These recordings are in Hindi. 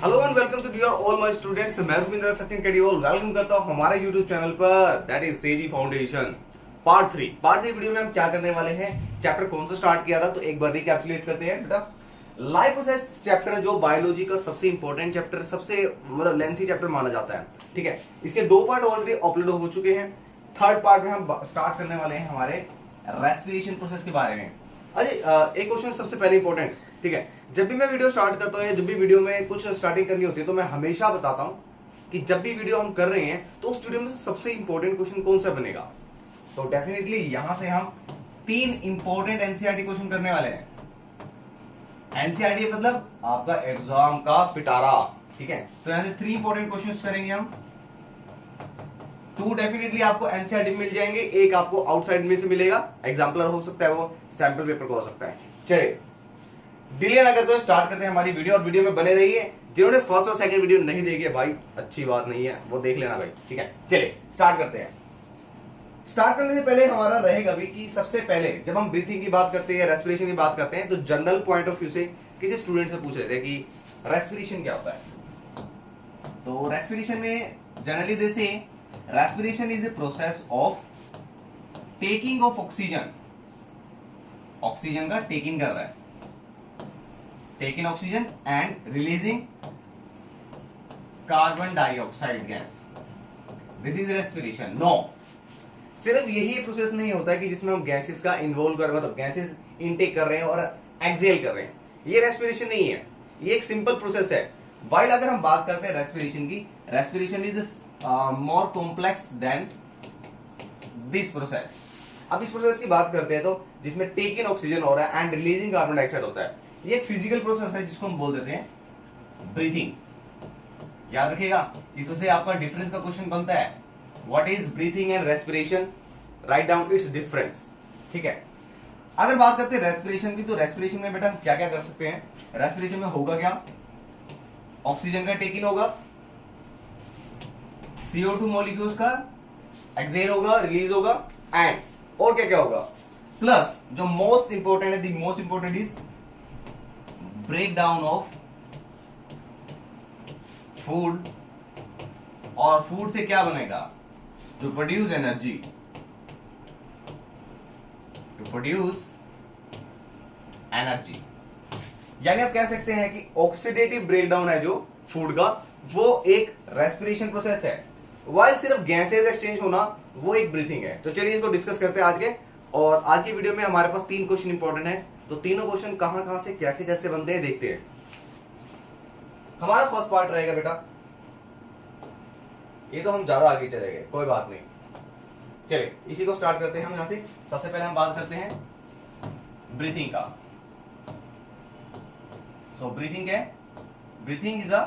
Hello and welcome to dear all my students. मैं रविंद्र सचिन केडियोल वेलकम करता हूं हमारे यूट्यूब चैनल पर, दैट इज सेजी फाउंडेशन पार्ट 3 वीडियो में हम क्या करने वाले हैं, चैप्टर कौन सा स्टार्ट किया था तो एक बार रिकैप्चुलेट करते हैं बेटा। लाइफ प्रोसेस चैप्टर जो बायोलॉजी का सबसे इंपॉर्टेंट चैप्टर, सबसे मतलब लेंथी चैप्टर माना जाता है। ठीक है, इसके 2 पार्ट ऑलरेडी अपलोड हो चुके हैं। थर्ड पार्ट में हम स्टार्ट करने वाले हैं हमारे रेस्पिरेशन प्रोसेस के बारे में। अजय एक क्वेश्चन सबसे पहले इंपॉर्टेंट, ठीक है, जब भी मैं वीडियो स्टार्ट करता हूं या जब भी वीडियो में कुछ स्टार्टिंग करनी होती है तो मैं हमेशा बताता हूं कि जब भी वीडियो हम कर रहे हैं तो उस वीडियो में से सबसे इंपॉर्टेंट क्वेश्चन कौन सा बनेगा। तो डेफिनेटली यहां से हम 3 इंपॉर्टेंट एनसीईआरटी क्वेश्चन करने वाले हैं। एनसीईआरटी मतलब आपका एग्जाम का पिटारा, ठीक है। तो यहां से 3 इंपॉर्टेंट क्वेश्चन करेंगे हम। 2 डेफिनेटली आपको एनसीईआरटी मिल जाएंगे, एक आपको आउटसाइड में से मिलेगा, एग्जाम्पलर हो सकता है, वो सैंपल पेपर का हो सकता है। चलिए डिले ना करते हुए स्टार्ट करते हैं हमारी वीडियो, और वीडियो में बने रहिए। जिन्होंने फर्स्ट और सेकंड वीडियो नहीं देखी है भाई, अच्छी बात नहीं है, वो देख लेना भाई, ठीक है। चलिए स्टार्ट करते हैं। स्टार्ट करने से पहले हमारा रहेगा भी कि सबसे पहले जब हम ब्रीथिंग की बात करते हैं, रेस्पिरेशन की बात करते हैं, तो जनरल पॉइंट ऑफ व्यू से किसी स्टूडेंट से पूछ रहे थे कि रेस्पिरेशन क्या होता है। तो रेस्पिरेशन में जनरली जैसे respiration is a process of taking of oxygen, oxygen का टेकिंग कर रहा है, taking oxygen and releasing carbon dioxide gas, this is respiration. No, सिर्फ यही प्रोसेस नहीं होता है कि जिसमें हम गैसेस का इन्वॉल्व कर, मतलब गैसेस इनटेक कर रहे हैं और एक्सहेल कर रहे हैं, ये रेस्पिरेशन नहीं है, ये एक सिंपल प्रोसेस है। वाइल अगर हम बात करते हैं रेस्पिरेशन की, respiration is more complex than this process. अब इस प्रोसेस की बात करते हैं तो जिसमें टेकिंग ऑक्सीजन हो रहा है एंड रिलीजिंग कार्बन डाइऑक्साइड होता है, ये एक फिजिकल प्रोसेस है जिसको हम बोल देते हैं ब्रीथिंग। याद रखिएगा, इसमें से आपका डिफरेंस का क्वेश्चन बनता है, what is breathing and respiration, write down it's difference, ठीक है। अगर बात करते हैं रेस्पिरेशन की, तो रेस्पिरेशन में बेटा हम क्या क्या कर सकते हैं। रेस्पिरेशन में होगा क्या, ऑक्सीजन का टेकिंग होगा, CO2 मॉलिक्यूल्स का एक्सहेल होगा, रिलीज होगा, एंड और क्या क्या होगा, प्लस जो मोस्ट इंपोर्टेंट है, the most important is break down of food, और फूड से क्या बनेगा, to produce energy, to produce energy. यानी आप कह सकते हैं कि ऑक्सीडेटिव ब्रेकडाउन है जो फूड का, वो एक रेस्पिरेशन प्रोसेस है, वाइल सिर्फ गैसेज एक्सचेंज होना वो एक ब्रीथिंग है। तो चलिए इसको डिस्कस करते हैं आज के, और आज की वीडियो में हमारे पास 3 क्वेश्चन इंपॉर्टेंट है। तो तीनों क्वेश्चन कहां कहां से कैसे कैसे बनते हैं देखते हैं। हमारा फर्स्ट पार्ट रहेगा बेटा, ये तो हम ज्यादा आगे चले गए, कोई बात नहीं, चलिए इसी को स्टार्ट करते हैं हम। यहां से सबसे पहले हम बात करते हैं ब्रीथिंग का। सो ब्रीथिंग है, breathing is a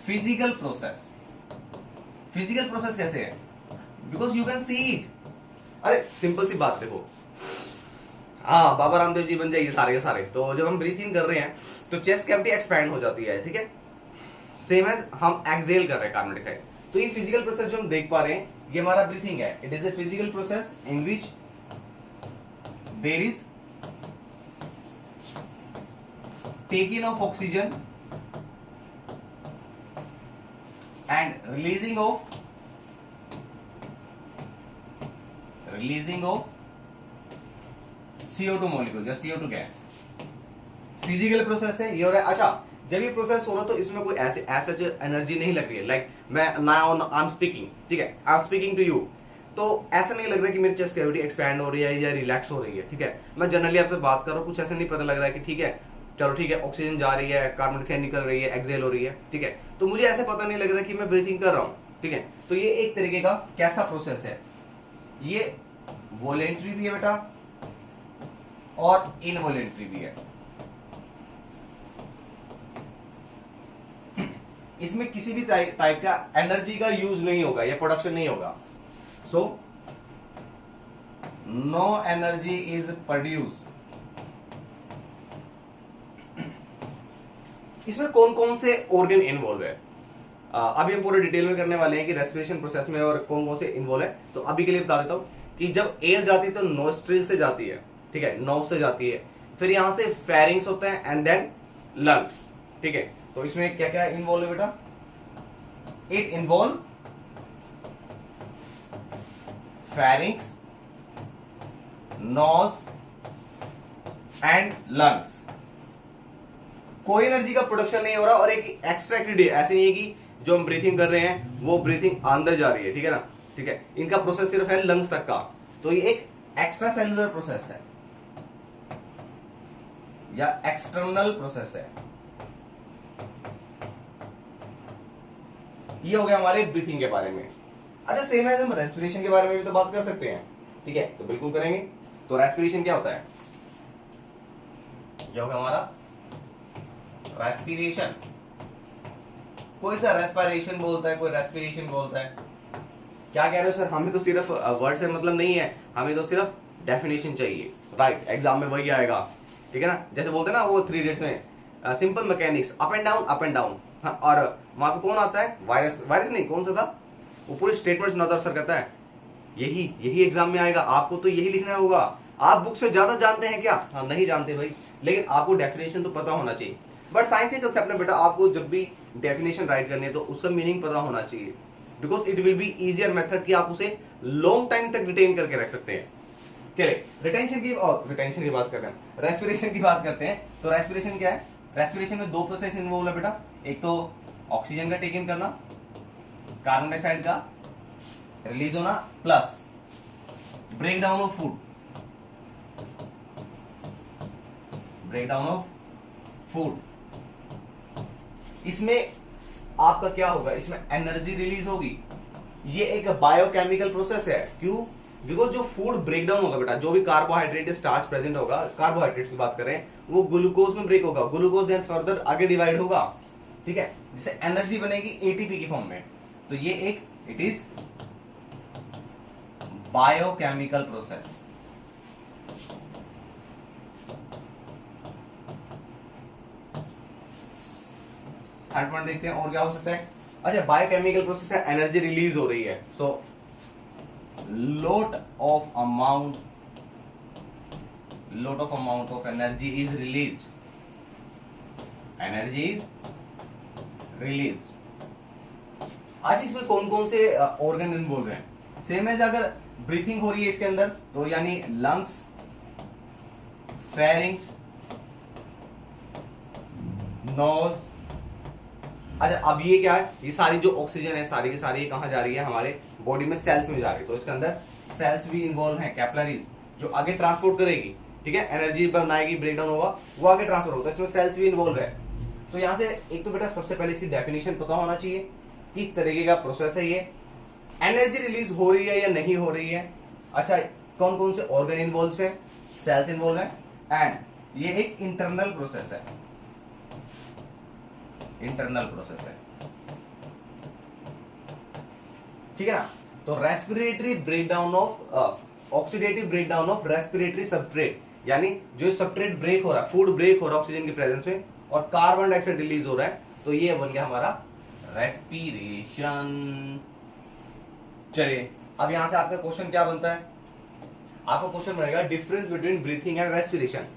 physical process. Physical process कैसे है, because you can see it. अरे सिंपल सी बात देखो, हाँ बाबा रामदेव जी बन जाइए सारे के सारे। तो जब हम ब्रीथिंग कर रहे हैं तो चेस्ट कैविटी एक्सपैंड हो जाती है, ठीक है, सेम एज हम एक्सहेल कर रहे हैं कार्बन डाइऑक्साइड। तो ये फिजिकल प्रोसेस जो हम देख पा रहे हैं, ये हमारा ब्रीथिंग है। It is a physical process in which there is taking of oxygen and releasing of CO2 molecule या CO2 गैस। फिजिकल प्रोसेस है ये हो रहा है। अच्छा, जब ये प्रोसेस हो रहा है तो इसमें कोई ऐसे एनर्जी नहीं लग रही है, लाइक मैं नाउ आई एम स्पीकिंग, ठीक है, I am speaking to you, तो ऐसा नहीं लग रहा है कि मेरी चेस्ट कैविटी एक्सपैंड हो रही है या रिलैक्स हो रही है, ठीक है। मैं जनरली आपसे बात कर रहा हूँ, कुछ ऐसा नहीं पता लग रहा है कि ठीक है चलो ठीक है, ऑक्सीजन जा रही है, कार्बन डाइऑक्साइड निकल रही है, एक्सहेल हो रही है, ठीक है, तो मुझे ऐसे पता नहीं लग रहा है कि मैं ब्रीथिंग कर रहा हूं, ठीक है। तो ये एक तरीके का कैसा प्रोसेस है, ये वॉलेंट्री भी है बेटा और इनवॉलेंट्री भी है। इसमें किसी भी टाइप का एनर्जी का यूज नहीं होगा या प्रोडक्शन नहीं होगा। So no energy is produce. इसमें कौन कौन से ऑर्गन इन्वॉल्व है, अभी हम पूरे डिटेल में करने वाले हैं कि रेस्पिरेशन प्रोसेस में और कौन कौन से इन्वॉल्व है। तो अभी के लिए बता देता हूं कि जब एयर जाती है तो नोस्ट्रिल से जाती है, ठीक है, नोज से जाती है, फिर यहां से फेरिंग्स होता है एंड देन लंग्स, ठीक है, तो इसमें क्या क्या इन्वॉल्व है बेटा? It involve pharynx, nose and lungs. कोई एनर्जी का प्रोडक्शन नहीं हो रहा और एक एक्सट्रैक्टेड है, ऐसे नहीं है कि जो हम ब्रीथिंग कर रहे हैं वो ब्रीथिंग अंदर जा रही है, ठीक है ना, ठीक है। इनका प्रोसेस सिर्फ है लंग्स तक का, तो ये एक एक्स्ट्रा सेलुलर प्रोसेस है या एक्सटर्नल प्रोसेस है। ये हो गया हमारे ब्रीथिंग के बारे में। अच्छा, सेम है, हम रेस्पिरेशन के बारे में भी तो बात कर सकते हैं, ठीक है, तो बिल्कुल करेंगे। तो रेस्पिरेशन क्या होता है? क्या होगा हमारा रेस्पिरेशन? कोई सा रेस्पिरेशन बोलता है, कोई रेस्पिरेशन बोलता है। क्या कह रहे हो सर? हमें तो सिर्फ वर्ड से मतलब नहीं है, हमें तो सिर्फ डेफिनेशन चाहिए, राइट? एग्जाम में वही आएगा, ठीक है ना। जैसे बोलते हैं ना वो 3 इडियट्स में, simple mechanics, up and down up and down. हाँ, और वहां पे कौन आता है? वायरस, वायरस नहीं, कौन सा था वो? पूरी स्टेटमेंट सुनाता है, सर कहता है यही एग्जाम में आएगा, आपको तो यही लिखना होगा। आप बुक से ज्यादा जानते हैं क्या? हाँ, नहीं जानते भाई, लेकिन आपको डेफिनेशन तो पता होना चाहिए। बट साइंस के कंसेप्ट में बेटा आपको जब भी डेफिनेशन राइट करनी है तो उसका मीनिंग पता होना चाहिए, because it will be easier method कि आप उसे लॉन्ग टाइम तक रिटेन करके रख सकते हैं। चलिए, रिटेंशन की बात करते हैं, रेस्पिरेशन की बात करते हैं। तो रेस्पिरेशन क्या है? रेस्पिरेशन में 2 प्रोसेस इन्वॉल्व है बेटा। एक तो ऑक्सीजन का टेक इन करना, कार्बन डाइऑक्साइड का रिलीज होना, plus break down of food, इसमें आपका क्या होगा? इसमें एनर्जी रिलीज होगी। ये एक बायोकेमिकल प्रोसेस है। क्यों? बिकॉज जो फूड ब्रेक डाउन होगा बेटा, जो भी कार्बोहाइड्रेट स्टार्च प्रेजेंट होगा, कार्बोहाइड्रेट्स की बात करें, वो ग्लूकोज में ब्रेक होगा, ग्लूकोज देन फर्दर आगे डिवाइड होगा, ठीक है, जिससे एनर्जी बनेगी एटीपी की फॉर्म में। तो ये एक it is biochemical process. Third point देखते हैं और क्या हो सकता है। अच्छा, बायोकेमिकल प्रोसेस है, एनर्जी रिलीज हो रही है, सो lot of amount of energy is released, आज इसमें कौन कौन से ऑर्गन इन्वॉल्व हैं? सेम है, अगर ब्रीथिंग हो रही है इसके अंदर तो यानी लंग्स, फेरिंग्स, नोज। अच्छा, अब ये क्या है? ये सारी जो ऑक्सीजन है सारी की सारी कहां जा रही है? हमारे बॉडी में सेल्स में जा रही है, तो इसके अंदर सेल्स भी इन्वॉल्व हैं, कैपिलरीज, जो आगे ट्रांसपोर्ट करेगी, ठीक है, एनर्जी बनाएगी, ब्रेकडाउन होगा, वो आगे ट्रांसफर होगा, तो इसमें सेल्स भी इन्वॉल्व है। तो यहां से एक तो बेटा सबसे पहले इसकी डेफिनेशन पता होना चाहिए, किस तरीके का प्रोसेस है ये, एनर्जी रिलीज हो रही है या नहीं हो रही है। अच्छा, कौन कौन से ऑर्गन इन्वॉल्व है? सेल्स इन्वॉल्व है, एंड ये एक इंटरनल प्रोसेस है, ठीक है ना। तो respiratory breakdown of oxidative breakdown of respiratory substrate, यानी जो सबस्ट्रेट ब्रेक हो रहा है, फूड ब्रेक हो रहा है ऑक्सीजन की प्रेजेंस में और कार्बन डाइऑक्साइड रिलीज हो रहा है, तो ये बन गया हमारा रेस्पिरेशन। चलिए, अब यहां से आपका क्वेश्चन क्या बनता है? आपका क्वेश्चन बनेगा difference between breathing and respiration,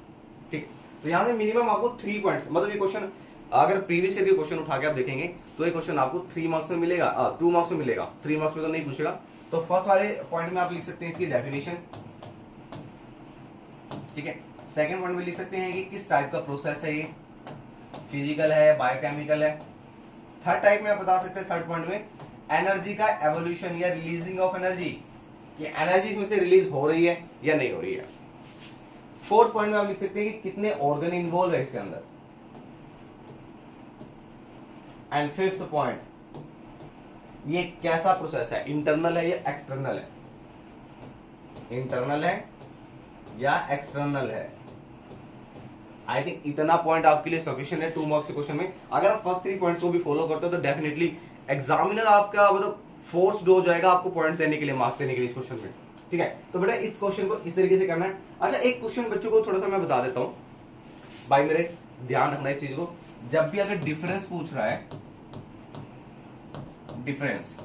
ठीक। तो यहां से मिनिमम आपको 3 पॉइंट्स, मतलब ये क्वेश्चन अगर प्रीवियस ईयर के क्वेश्चन उठा के आप देखेंगे तो ये क्वेश्चन आपको 3 मार्क्स में मिलेगा, 2 मार्क्स में मिलेगा, 3 मार्क्स में तो नहीं पूछेगा। तो फर्स्ट वाले पॉइंट में आप लिख सकते हैं इसकी डेफिनेशन, ठीक है। सेकंड पॉइंट में लिख सकते हैं कि किस टाइप का प्रोसेस है, ये फिजिकल है, बायोकेमिकल है। थर्ड टाइप में आप बता सकते हैं, थर्ड पॉइंट में एनर्जी का एवोल्यूशन या रिलीजिंग ऑफ एनर्जी, ये एनर्जी इसमें से रिलीज हो रही है या नहीं हो रही है। फोर्थ पॉइंट में आप लिख सकते हैं कि कितने ऑर्गन इन्वॉल्व है इसके अंदर। एंड फिफ्थ पॉइंट, ये कैसा प्रोसेस है, इंटरनल है या एक्सटर्नल है, इंटरनल है या एक्सटर्नल है। आई थिंक इतना पॉइंट आपके लिए सफिशिएंट है 2 मार्क्स के क्वेश्चन में। अगर आप फर्स्ट 3 पॉइंट्स को भी फॉलो करते हो तो डेफिनेटली एग्जामिनर आपका मतलब फोर्स्ड हो जाएगा आपको पॉइंट्स देने के लिए, मार्क्स देने के लिए इस क्वेश्चन में, ठीक है। तो बेटा इस क्वेश्चन को इस तरीके से करना है। अच्छा, एक क्वेश्चन बच्चों को थोड़ा सा मैं बता देता हूं भाई, मेरे ध्यान रखना इस चीज को। जब भी अगर डिफरेंस पूछ रहा है, डिफरेंस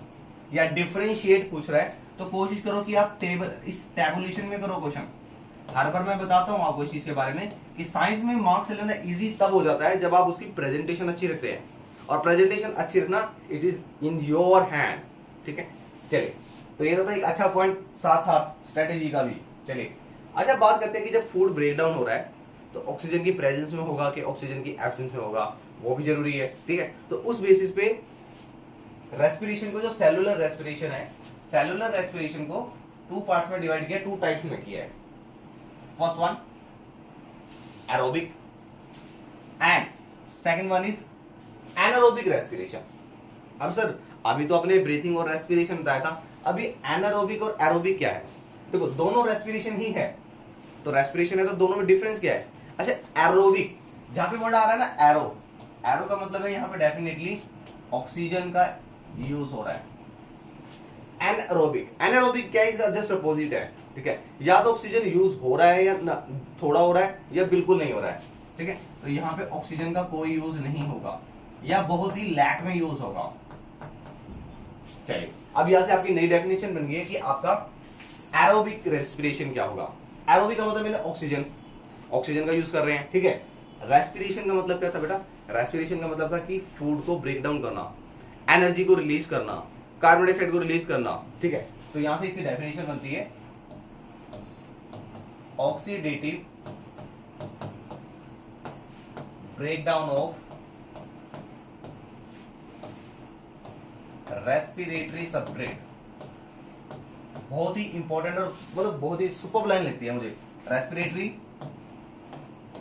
या डिफरेंशिएट पूछ रहा है, तो कोशिश करो कि आप टेबल, इस टेबुलेशन में करो क्वेश्चन। हर बार मैं बताता हूं आपको इस चीज के बारे में कि साइंस में मार्क्स लेना इजी तब हो जाता है जब आप उसकी प्रेजेंटेशन अच्छी रखते हैं, और प्रेजेंटेशन अच्छी रखना it is in your hand. ठीक है, चलिए, तो ये तो एक अच्छा पॉइंट, साथ साथ स्ट्रेटेजी का भी। चलिए, अच्छा बात करते हैं कि जब फूड ब्रेक डाउन हो रहा है तो ऑक्सीजन की प्रेजेंस में होगा कि ऑक्सीजन की एब्सेंस में होगा, वो भी जरूरी है। ठीक है, तो उस बेसिस पे रेस्पिरेशन को, जो सेलुलर रेस्पिरेशन है, सेलुलर रेस्पिरेशन को 2 पार्ट्स में डिवाइड किया, 2 टाइप्स में किया है। First one aerobic and second one is anaerobic respiration. अब सर अभी तो अपने ब्रीथिंग और रेस्पिरेशन बताया था, अभी एनारोबिक और एरोबिक क्या है? देखो दोनों रेस्पिरेशन ही है, तो रेस्पिरेशन है तो दोनों में डिफरेंस क्या है? अच्छा, एरोबिक, जहां पे वर्ड आ रहा है ना एरो, एरो का मतलब है यहाँ पे डेफिनेटली ऑक्सीजन का यूज हो रहा है। एनारोबिक, एनारोबिक क्या है? इसका जस्ट अपोजिट है। ठीक है, या तो ऑक्सीजन यूज हो रहा है या थोड़ा हो रहा है या बिल्कुल नहीं हो रहा है। ठीक है, तो यहाँ पे ऑक्सीजन का कोई यूज नहीं होगा या बहुत ही लैक में यूज होगा। चलिए, अब यहां से आपकी नई डेफिनेशन बन गई है कि आपका एरोबिक रेस्पिरेशन क्या होगा। एरोबिक का मतलब मैंने ऑक्सीजन का यूज कर रहे हैं। ठीक है, रेस्पिरेशन का मतलब क्या था बेटा? रेस्पिरेशन का मतलब था कि फूड को ब्रेक डाउन करना, एनर्जी को रिलीज करना, कार्बन डाइऑक्साइड को रिलीज करना। ठीक है, तो यहां से इसकी डेफिनेशन बनती है oxidative breakdown of respiratory substrate. बहुत ही इंपॉर्टेंट और मतलब बहुत ही सुपर लाइन लगती है मुझे। Respiratory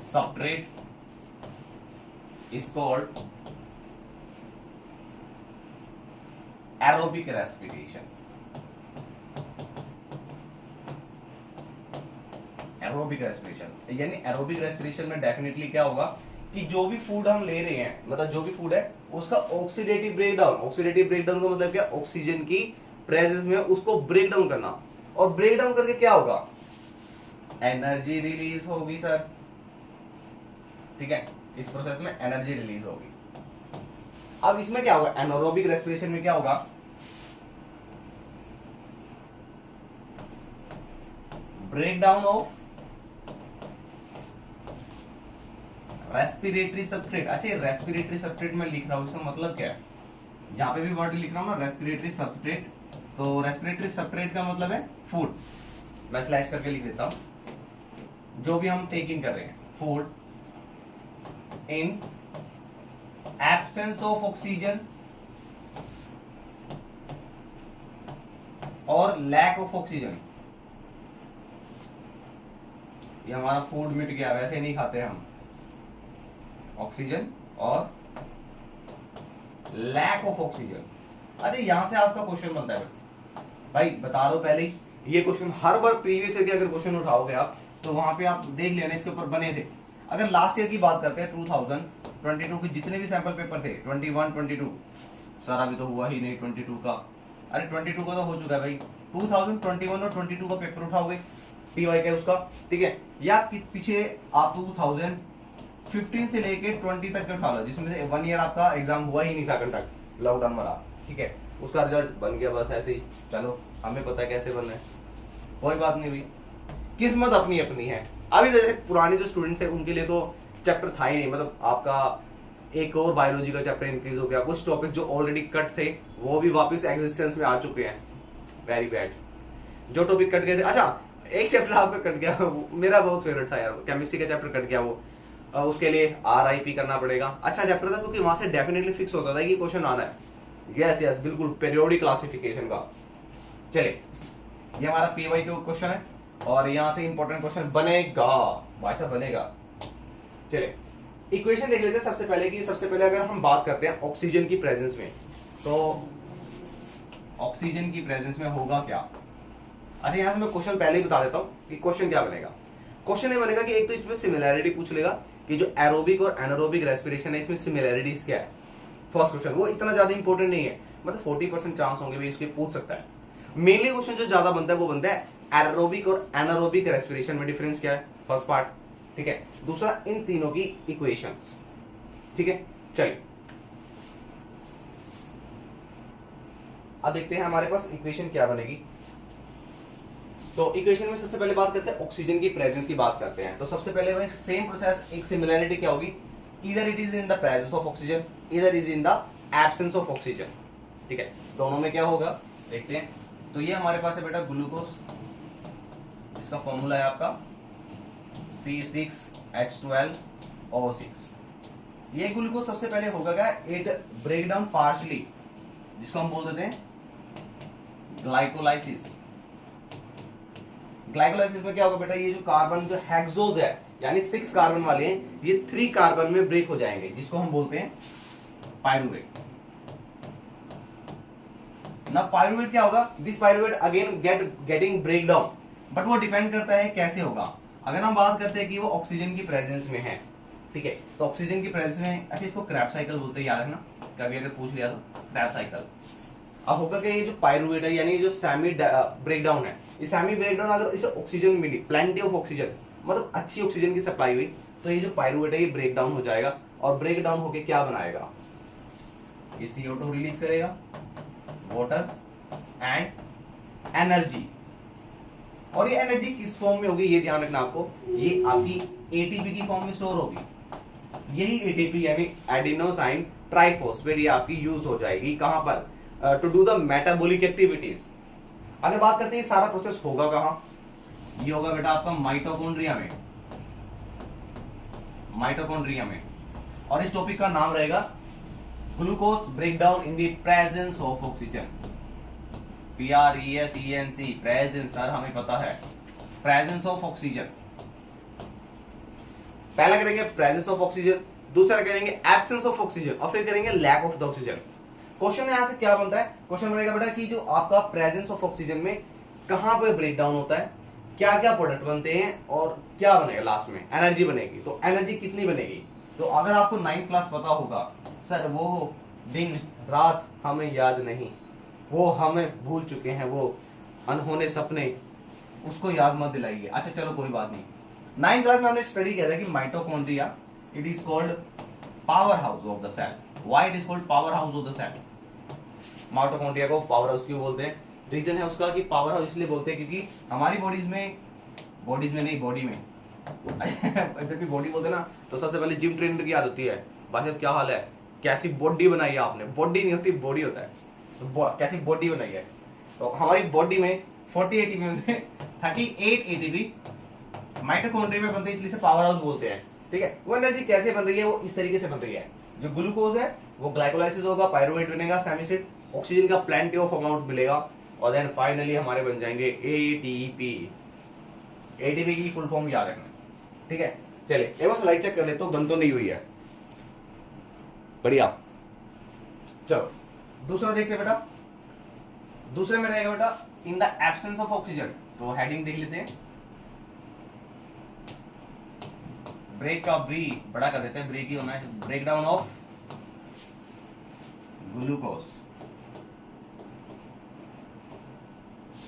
substrate is called aerobic respiration. Aerobic respiration यानी एरोबिक रेस्पिरेशन में डेफिनेटली क्या होगा कि जो भी फूड हम ले रहे हैं, मतलब जो भी फूड है उसका ऑक्सीडेटिव ब्रेकडाउन। ऑक्सीडेटिव ब्रेकडाउन का मतलब क्या? ऑक्सीजन की प्रेजेंस में उसको ब्रेक डाउन करना, और ब्रेक डाउन करके क्या होगा? एनर्जी रिलीज होगी सर। ठीक है, इस प्रोसेस में एनर्जी रिलीज होगी। अब इसमें क्या होगा? एनारोबिक रेस्पिरेशन में क्या होगा? Breakdown of respiratory substrate. अच्छा, रेस्पिरेटरी सबस्ट्रेट में लिख रहा हूं, इसका मतलब क्या है? जहां पे भी वर्ड लिख रहा हूं ना रेस्पिरेटरी सबस्ट्रेट, तो रेस्पिरेटरी सबस्ट्रेट का मतलब है फूड। मैं स्लैश करके लिख देता हूं, जो भी हम टेक इन कर रहे हैं, food in absence of oxygen और लैक ऑफ ऑक्सीजन। ये हमारा फूड मिट गया, वैसे नहीं खाते हम, ऑक्सीजन और लैक ऑफ ऑक्सीजन। अच्छा, यहां से आपका क्वेश्चन बनता है भाई, बता दो पहले ही, ये क्वेश्चन हर बार प्रीवियस ईयर के अगर क्वेश्चन उठाओगे आप तो वहां पे आप देख लेना इसके ऊपर बने थे। अगर लास्ट ईयर की बात करते हैं 2022 के जितने भी सैंपल पेपर थे, 21, 22, सर अभी तो हुआ ही नहीं 22 का। अरे 22 का तो हो चुका है भाई, 2021 और 22 का पेपर उठाओगे टीवाई का उसका। ठीक है, या पीछे आप 2015 से लेके 20 तक का उठा लो, जिसमें से 1 ईयर आपका एग्जाम हुआ ही नहीं था कंडक्ट, लॉकडाउन वाला। ठीक है, उसका रिजल्ट बन गया बस ऐसे ही, चलो हमें पता है कैसे बनना है, कोई बात नहीं भाई, किस्मत अपनी अपनी है। अभी जैसे पुराने जो स्टूडेंट्स हैं उनके लिए तो चैप्टर था ही नहीं, मतलब आपका एक और बायोलॉजी का चैप्टर इंक्रीज हो गया, कुछ टॉपिक जो ऑलरेडी कट थे वो भी वापस एग्जिस्टेंस में आ चुके हैं। वेरी बैड, जो टॉपिक कट गए थे। अच्छा, एक चैप्टर आपका कट गया, मेरा बहुत फेवरेट था यार, केमिस्ट्री का चैप्टर कट गया, वो उसके लिए RIP करना पड़ेगा। अच्छा चैप्टर था क्योंकि वहां से डेफिनेटली फिक्स होता था कि क्वेश्चन आना है। यस यस बिल्कुल, पीरियोडिक क्लासिफिकेशन का। चलिए, ये हमारा PY क्वेश्चन है और यहां से इंपॉर्टेंट क्वेश्चन बनेगा भाई साहब, बनेगा। चलिए, इक्वेशन देख लेते हैं सबसे पहले कि सबसे पहले अगर हम बात करते हैं ऑक्सीजन की प्रेजेंस में, तो ऑक्सीजन की प्रेजेंस में होगा क्या? अच्छा, यहां से मैं क्वेश्चन पहले ही बता देता हूं कि क्वेश्चन क्या बनेगा। क्वेश्चन ये बनेगा कि एक तो इसमें सिमिलैरिटी पूछ लेगा कि जो एरोबिक और एनारोबिक रेस्पिरेशन है इसमें सिमिलैरिटीज क्या है। फर्स्ट क्वेश्चन, वो इतना ज्यादा इंपॉर्टेंट नहीं है, मतलब 40% चांस होंगे भी इसके पूछ सकता है। मेनली क्वेश्चन जो ज्यादा बनता है वो बनता है एरोबिक और एनारोबिक रेस्पिरेशन में डिफरेंस क्या है, फर्स्ट पार्ट। ठीक है, दूसरा इन तीनों की इक्वेशंस। ठीक है, चलिए अब देखते हैं हमारे पास इक्वेशन क्या बनेगी। तो इक्वेशन में सबसे पहले बात करते हैं ऑक्सीजन की प्रेजेंस की बात करते हैं। तो सबसे पहले भाई सेम प्रोसेस, एक सिमिलरिटी क्या होगी, इधर it is in the presence of oxygen, इधर is in the absence of oxygen. ठीक है, दोनों में क्या होगा देखते हैं। तो ये हमारे पास है बेटा ग्लूकोज, इसका फॉर्मूला है आपका C6H12O6। ये ग्लूकोज सबसे पहले होगा क्या, इट ब्रेक डाउन पार्शली, जिसको हम बोल देते हैं ग्लाइकोलाइसिस। ग्लाइकोलाइसिस में क्या होगा बेटा, ये जो कार्बन जो हेक्सोज है यानी 6 कार्बन वाले हैं, ये 3 कार्बन में ब्रेक हो जाएंगे, जिसको हम बोलते हैं पायरुवेट। ना पायरुवेट क्या होगा, this pyruvate again getting break down, but वो डिपेंड करता है कैसे होगा। अगर हम बात करते हैं कि वो ऑक्सीजन की प्रेजेंस में है, ठीक है, तो ऑक्सीजन की प्रेजेंस में, अच्छा इसको क्रैब साइकिल बोलते हैं, याद रखना, कभी अगर पूछ लिया तो क्रैब साइकिल। अब होगा कि ये जो पायरुवेट है यानी जो सेमी ब्रेकडाउन है, ये सेमी ब्रेकडाउन अगर इसे ऑक्सीजन मिली, प्लेंटी ऑफ ऑक्सीजन, मतलब अच्छी ऑक्सीजन की सप्लाई हुई, तो ये जो पायरुवेट है ये ब्रेक डाउन हो जाएगा, और ब्रेक डाउन होके क्या बनाएगा, ये CO2 रिलीज करेगा, वाटर एंड एनर्जी। और ये एनर्जी किस फॉर्म में होगी, ये ध्यान रखना आपको, ये आपकी ATP की फॉर्म में स्टोर होगी। यही ATP यानी एडिनोसाइन ट्राइफॉस्फेट ये आपकी यूज हो जाएगी कहां पर, to do the metabolic activities. अगर बात करते हैं सारा प्रोसेस होगा कहां, ये होगा बेटा आपका माइटोकॉन्ड्रिया में, माइटोकॉन्ड्रिया में। और इस टॉपिक का नाम रहेगा glucose breakdown in the presence of oxygen, PRESENC, presence, sir हमें पता है, प्रेजेंस ऑफ ऑक्सीजन। पहला करेंगे प्रेजेंस ऑफ ऑक्सीजन, दूसरा करेंगे एब्सेंस ऑफ ऑक्सीजन, और फिर करेंगे lack of the oxygen. Question यहां से क्या बनता है, क्वेश्चन बनेगा बेटा कि जो आपका प्रेजेंस ऑफ ऑक्सीजन में कहां पर ब्रेक डाउन होता है, क्या क्या प्रोडक्ट बनते हैं, और क्या बनेगा लास्ट में, एनर्जी बनेगी। तो एनर्जी कितनी बनेगी, तो अगर आपको 9th क्लास पता होगा, सर वो दिन रात हमें याद नहीं, वो हमें भूल चुके हैं, वो अनहोने सपने, उसको याद मत दिलाइए। अच्छा चलो कोई बात नहीं, 9th क्लास में हमने स्टडी किया था कि mitochondria it is called power house of the cell. Why it is called power house of the cell, mitochondria को पावर हाउस क्यों बोलते हैं, रीजन है उसका कि पावर हाउस इसलिए बोलते हैं क्योंकि हमारी बॉडी में जब भी बॉडी बोलते हैं ना, तो सबसे पहले जिम ट्रेनर की याद होती है, भाई साहब क्या हाल है, कैसी बॉडी बनाई है आपने, बॉडी नहीं होती बॉडी होता है, तो कैसी बॉडी बनाई है। तो हमारी बॉडी में 40 ATP में 38 ATP माइटोकॉन्ड्रिया में बनते हैं, इसलिए पावर हाउस बोलते हैं। ठीक है, वो एनर्जी कैसे बन रही है, वो इस तरीके से बन रही है, जो ग्लूकोज है वो ग्लाइकोलाइसिस होगा, पायरुवेट बनेगा, सेमीस्टेट, ऑक्सीजन का प्लेंटी ऑफ अमाउंट मिलेगा, और देन फाइनली हमारे बन जाएंगे ATP। ATP की फुल फॉर्म याद रखना, ठीक है। चलिए एक बार स्लाइड चेक कर ले, तो बंद तो नहीं हुई है, बढ़िया। चलो दूसरा देखते हैं बेटा, दूसरे में रहेगा बेटा इन द एब्सेंस ऑफ ऑक्सीजन। तो हेडिंग देख लेते हैं, ब्रेक का ब्री बड़ा कर देते हैं, ब्रेक ही होना है, ब्रेक डाउन ऑफ ग्लूकोज।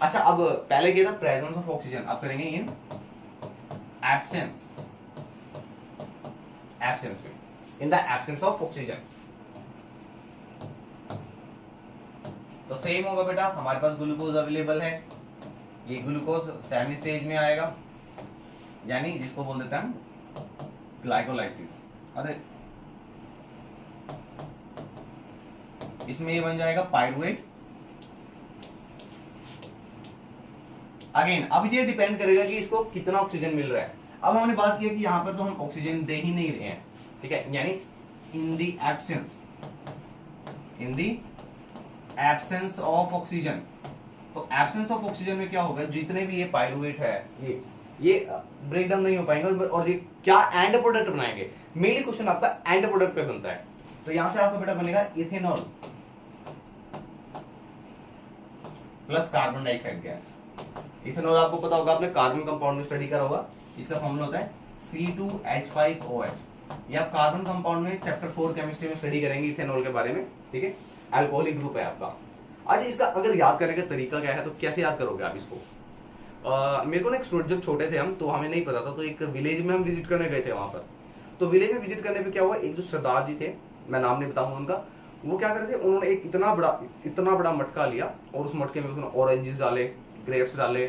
अच्छा अब पहले किया था प्रेजेंस ऑफ ऑक्सीजन, अब करेंगे इन एब्सेंस, एब्सेंस में, इन द एब्सेंस ऑफ ऑक्सीजन। तो सेम होगा बेटा, हमारे पास ग्लूकोज अवेलेबल है, ये ग्लूकोज सेमी स्टेज में आएगा, यानी जिसको बोल देते हैं ग्लाइकोलाइसिस। अरे इसमें ये बन जाएगा पायरुवेट। अगेन अब ये डिपेंड करेगा कि इसको कितना ऑक्सीजन मिल रहा है। अब हमने बात की कि यहां पर तो हम ऑक्सीजन दे ही नहीं रहे हैं, ठीक है, यानी in the absence, in the absence of oxygen. तो एब्सेंस ऑफ ऑक्सीजन में क्या होगा, जितने भी ये पायरुवेट है ये ब्रेक डाउन नहीं हो पाएंगे, और ये क्या एंड प्रोडक्ट बनाएंगे। मेनली क्वेश्चन आपका एंड प्रोडक्ट पे बनता है। तो यहां से आपका बेटा बनेगा ethanol plus carbon dioxide gas. Ethanol आपको पता होगा, आपने कार्बन कंपाउंड में स्टडी करा होगा, इसका फॉर्मूला होता है C2H5OH। ये आप कार्बन कंपाउंड में चैप्टर 4 केमिस्ट्री में स्टडी करेंगे इथेनॉल के बारे में, ठीक है, अल्कोहलिक ग्रुप है आपका। आज इसका अगर याद करने का तरीका क्या है, तो कैसे याद करोगे आप इसको। मेरे को ना एक स्टूडेंट, जब छोटे थे हम, तो हमें नहीं पता था, तो एक विलेज में हम विजिट करने गए थे वहां पर। तो विलेज में विजिट करने पे क्या हुआ, एक जो सरदार जी थे, मैं नाम नहीं बताऊंगा उनका, वो क्या कर रहे थे, उन्होंने एक इतना बड़ा मटका लिया, और उस मटके में उन्होंने ऑरेंजेस डाले, ग्रेप्स डाले,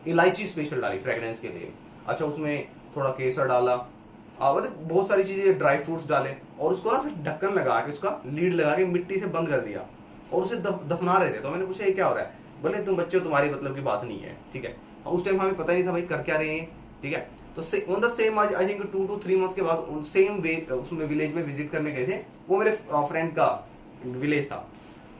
इलायची स्पेशल डाली फ्रेग्रेंस के लिए। अच्छा उसमें थोड़ा केसर डाला, मतलब बहुत सारी चीजें, ड्राई फ्रूट्स डाले, और उसको ना फिर ढक्कन लगा के, उसका लीड लगा के मिट्टी से बंद कर दिया और उसे दफना रहे थे। तो मैंने पूछा ये क्या हो रहा है? बोले तुम बच्चे, तुम्हारी मतलब की बात नहीं है, ठीक है। उस टाइम हमें पता नहीं था भाई कर क्या रहे हैं, ठीक है। तो on the same I think 2 to 3 months के बाद सेम उसमें विलेज में विजिट करने गए थे। वो मेरे फ्रेंड का विलेज था।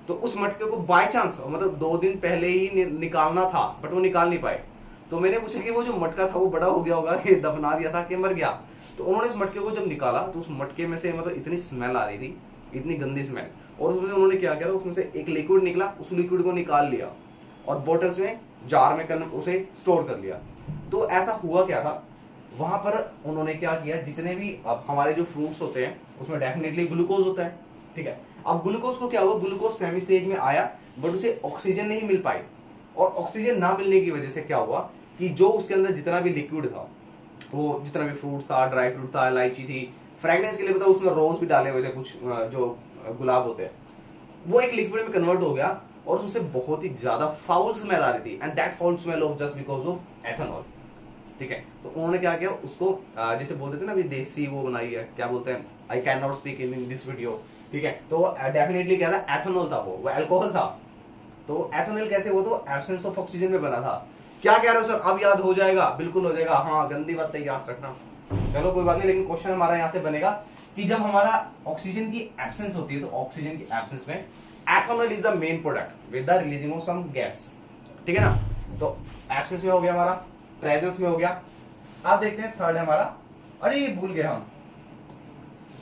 तो उस मटके को बाय चांस, मतलब 2 दिन पहले ही निकालना था, बट वो निकाल नहीं पाए। तो मैंने पूछा कि वो जो मटका था वो बड़ा हो गया होगा कि दफना दिया था कि मर गया? तो उन्होंने इस मटके को जब निकाला तो उस मटके में से मतलब इतनी स्मेल आ रही थी, इतनी गंदी स्मेल, और उसमें उन्होंने क्या किया, उसमें से एक लिक्विड निकला, उस लिक्विड को निकाल लिया और बोतल्स में, जार में उसे स्टोर कर लिया। तो ऐसा हुआ क्या था, वहां पर उन्होंने क्या किया, जितने भी अब हमारे जो फ्रूट्स होते हैं उसमें डेफिनेटली ग्लूकोज होता है, ठीक है। अब ग्लूकोज को क्या हुआ, ग्लूकोज सेमी स्टेज में आया बट उसे ऑक्सीजन नहीं मिल पाई, और ऑक्सीजन ना मिलने की वजह से क्या हुआ कि जो उसके अंदर जितना भी लिक्विड था, वो जितना भी फ्रूट था, ड्राई फ्रूट था, इलायची थी, फ्रेग्रेंस के लिए बताओ उसमें रोज भी डाले हुए थे कुछ, जो गुलाब होते हैं, वो एक लिक्विड में कन्वर्ट हो गया और उससे बहुत ही ज्यादा फाउल स्मेल आ रही थी, and that foul smell of just because of ethanol, ठीक है। तो उन्होंने क्या किया, उसको जैसे बोलते थे ना अभी देसी वो बनाई है, क्या बोलते हैं, I can not speak in this video, ठीक है। तो डेफिनेटली क्या था, एथेनॉल था, वो अल्कोहल था। तो एथेनॉल कैसे, वो तो एब्सेंस ऑफ ऑक्सीजन में बना था। क्या कह रहे हो सर, अब याद हो जाएगा? बिल्कुल हो जाएगा, हाँ गंदी बात है, याद रखना। चलो कोई बात नहीं, लेकिन क्वेश्चन हमारा यहाँ से बनेगा कि जब हमारा ऑक्सीजन की एब्सेंस होती है, तो ऑक्सीजन की एब्सेंस में ethanol is the main product with the releasing of some gas, ठीक है ना। तो एब्सेंस में हो गया हमारा, प्रेजेंस में हो गया। अब देखते हैं थर्ड है हमारा, अरे ये भूल गए हम,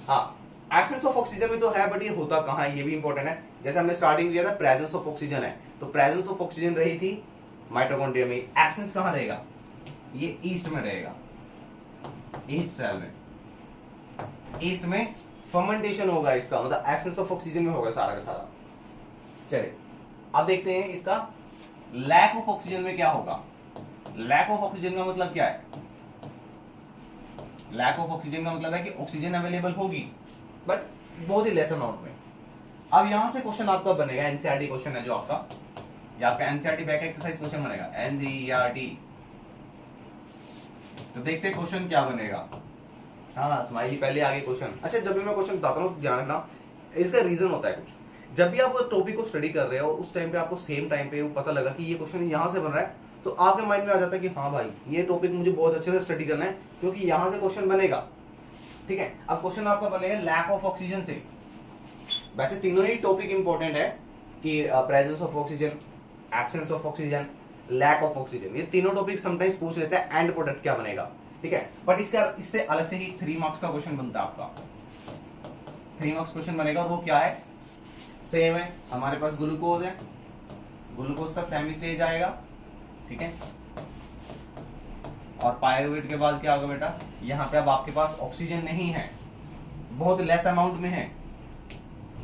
हाँ एब्सेंस ऑफ ऑक्सीजन में तो है, बट ये होता कहाँ है, ये भी इंपॉर्टेंट है। जैसे हमने स्टार्टिंग किया था, प्रेजेंस ऑफ ऑक्सीजन है, तो प्रेजेंस ऑफ ऑक्सीजन रही थी माइटोकॉन्ड्रिया में। एब्सेंस कहां रहेगा, ये ईस्ट में रहेगा, ईस्ट सेल में। ईस्ट में फर्मेंटेशन होगा इसका, मतलब एब्सेंस ऑफ ऑक्सीजन में होगा सारा का सारा। चलिए अब देखते हैं इसका लैक ऑफ ऑक्सीजन में क्या होगा। लैक ऑफ ऑक्सीजन का मतलब क्या है, लैक ऑफ ऑक्सीजन का मतलब है कि ऑक्सीजन अवेलेबल होगी बट बहुत ही लेस अमाउंट में। अब यहां से क्वेश्चन आपका बनेगा, एनसीईआरटी क्वेश्चन है जो आपका, ये आपका एनसीईआरटी बैक एक्सरसाइज क्वेश्चन बनेगा, एनसीईआरटी। तो देखते हैं क्वेश्चन क्या बनेगा। हाँ स्माइली पहले आगे क्वेश्चन। अच्छा जब भी मैं क्वेश्चन बताता हूँ ध्यान रखना, इसका रीजन होता है कुछ। जब भी आप टॉपिक को स्टडी कर रहे हो और उस टाइम पे आपको सेम टाइम पे पता लगा कि ये क्वेश्चन यहाँ से बन रहा है, तो आपके माइंड में आ जाता है कि हाँ भाई ये टॉपिक मुझे बहुत अच्छे से स्टडी करना है क्योंकि यहाँ से क्वेश्चन बनेगा, ठीक है। अब क्वेश्चन आपका बनेगा लैक ऑफ ऑक्सीजन से। वैसे तीनों ही टॉपिक इंपॉर्टेंट है कि presence of oxygen, absence of oxygen, lack of oxygen, ये तीनों टॉपिक समटाइम्स पूछ लेते हैं एंड प्रोडक्ट क्या बनेगा, ठीक है। बट इससे अलग से ही 3 मार्क्स का क्वेश्चन बनता है आपका, 3 मार्क्स क्वेश्चन बनेगा, और वो क्या है, सेम है, हमारे पास ग्लूकोज है, ग्लूकोज का सेमी स्टेज आएगा, ठीक है। और पायरुवेट के बाद क्या होगा बेटा, यहाँ पे अब आपके पास ऑक्सीजन नहीं है, बहुत लेस अमाउंट में है,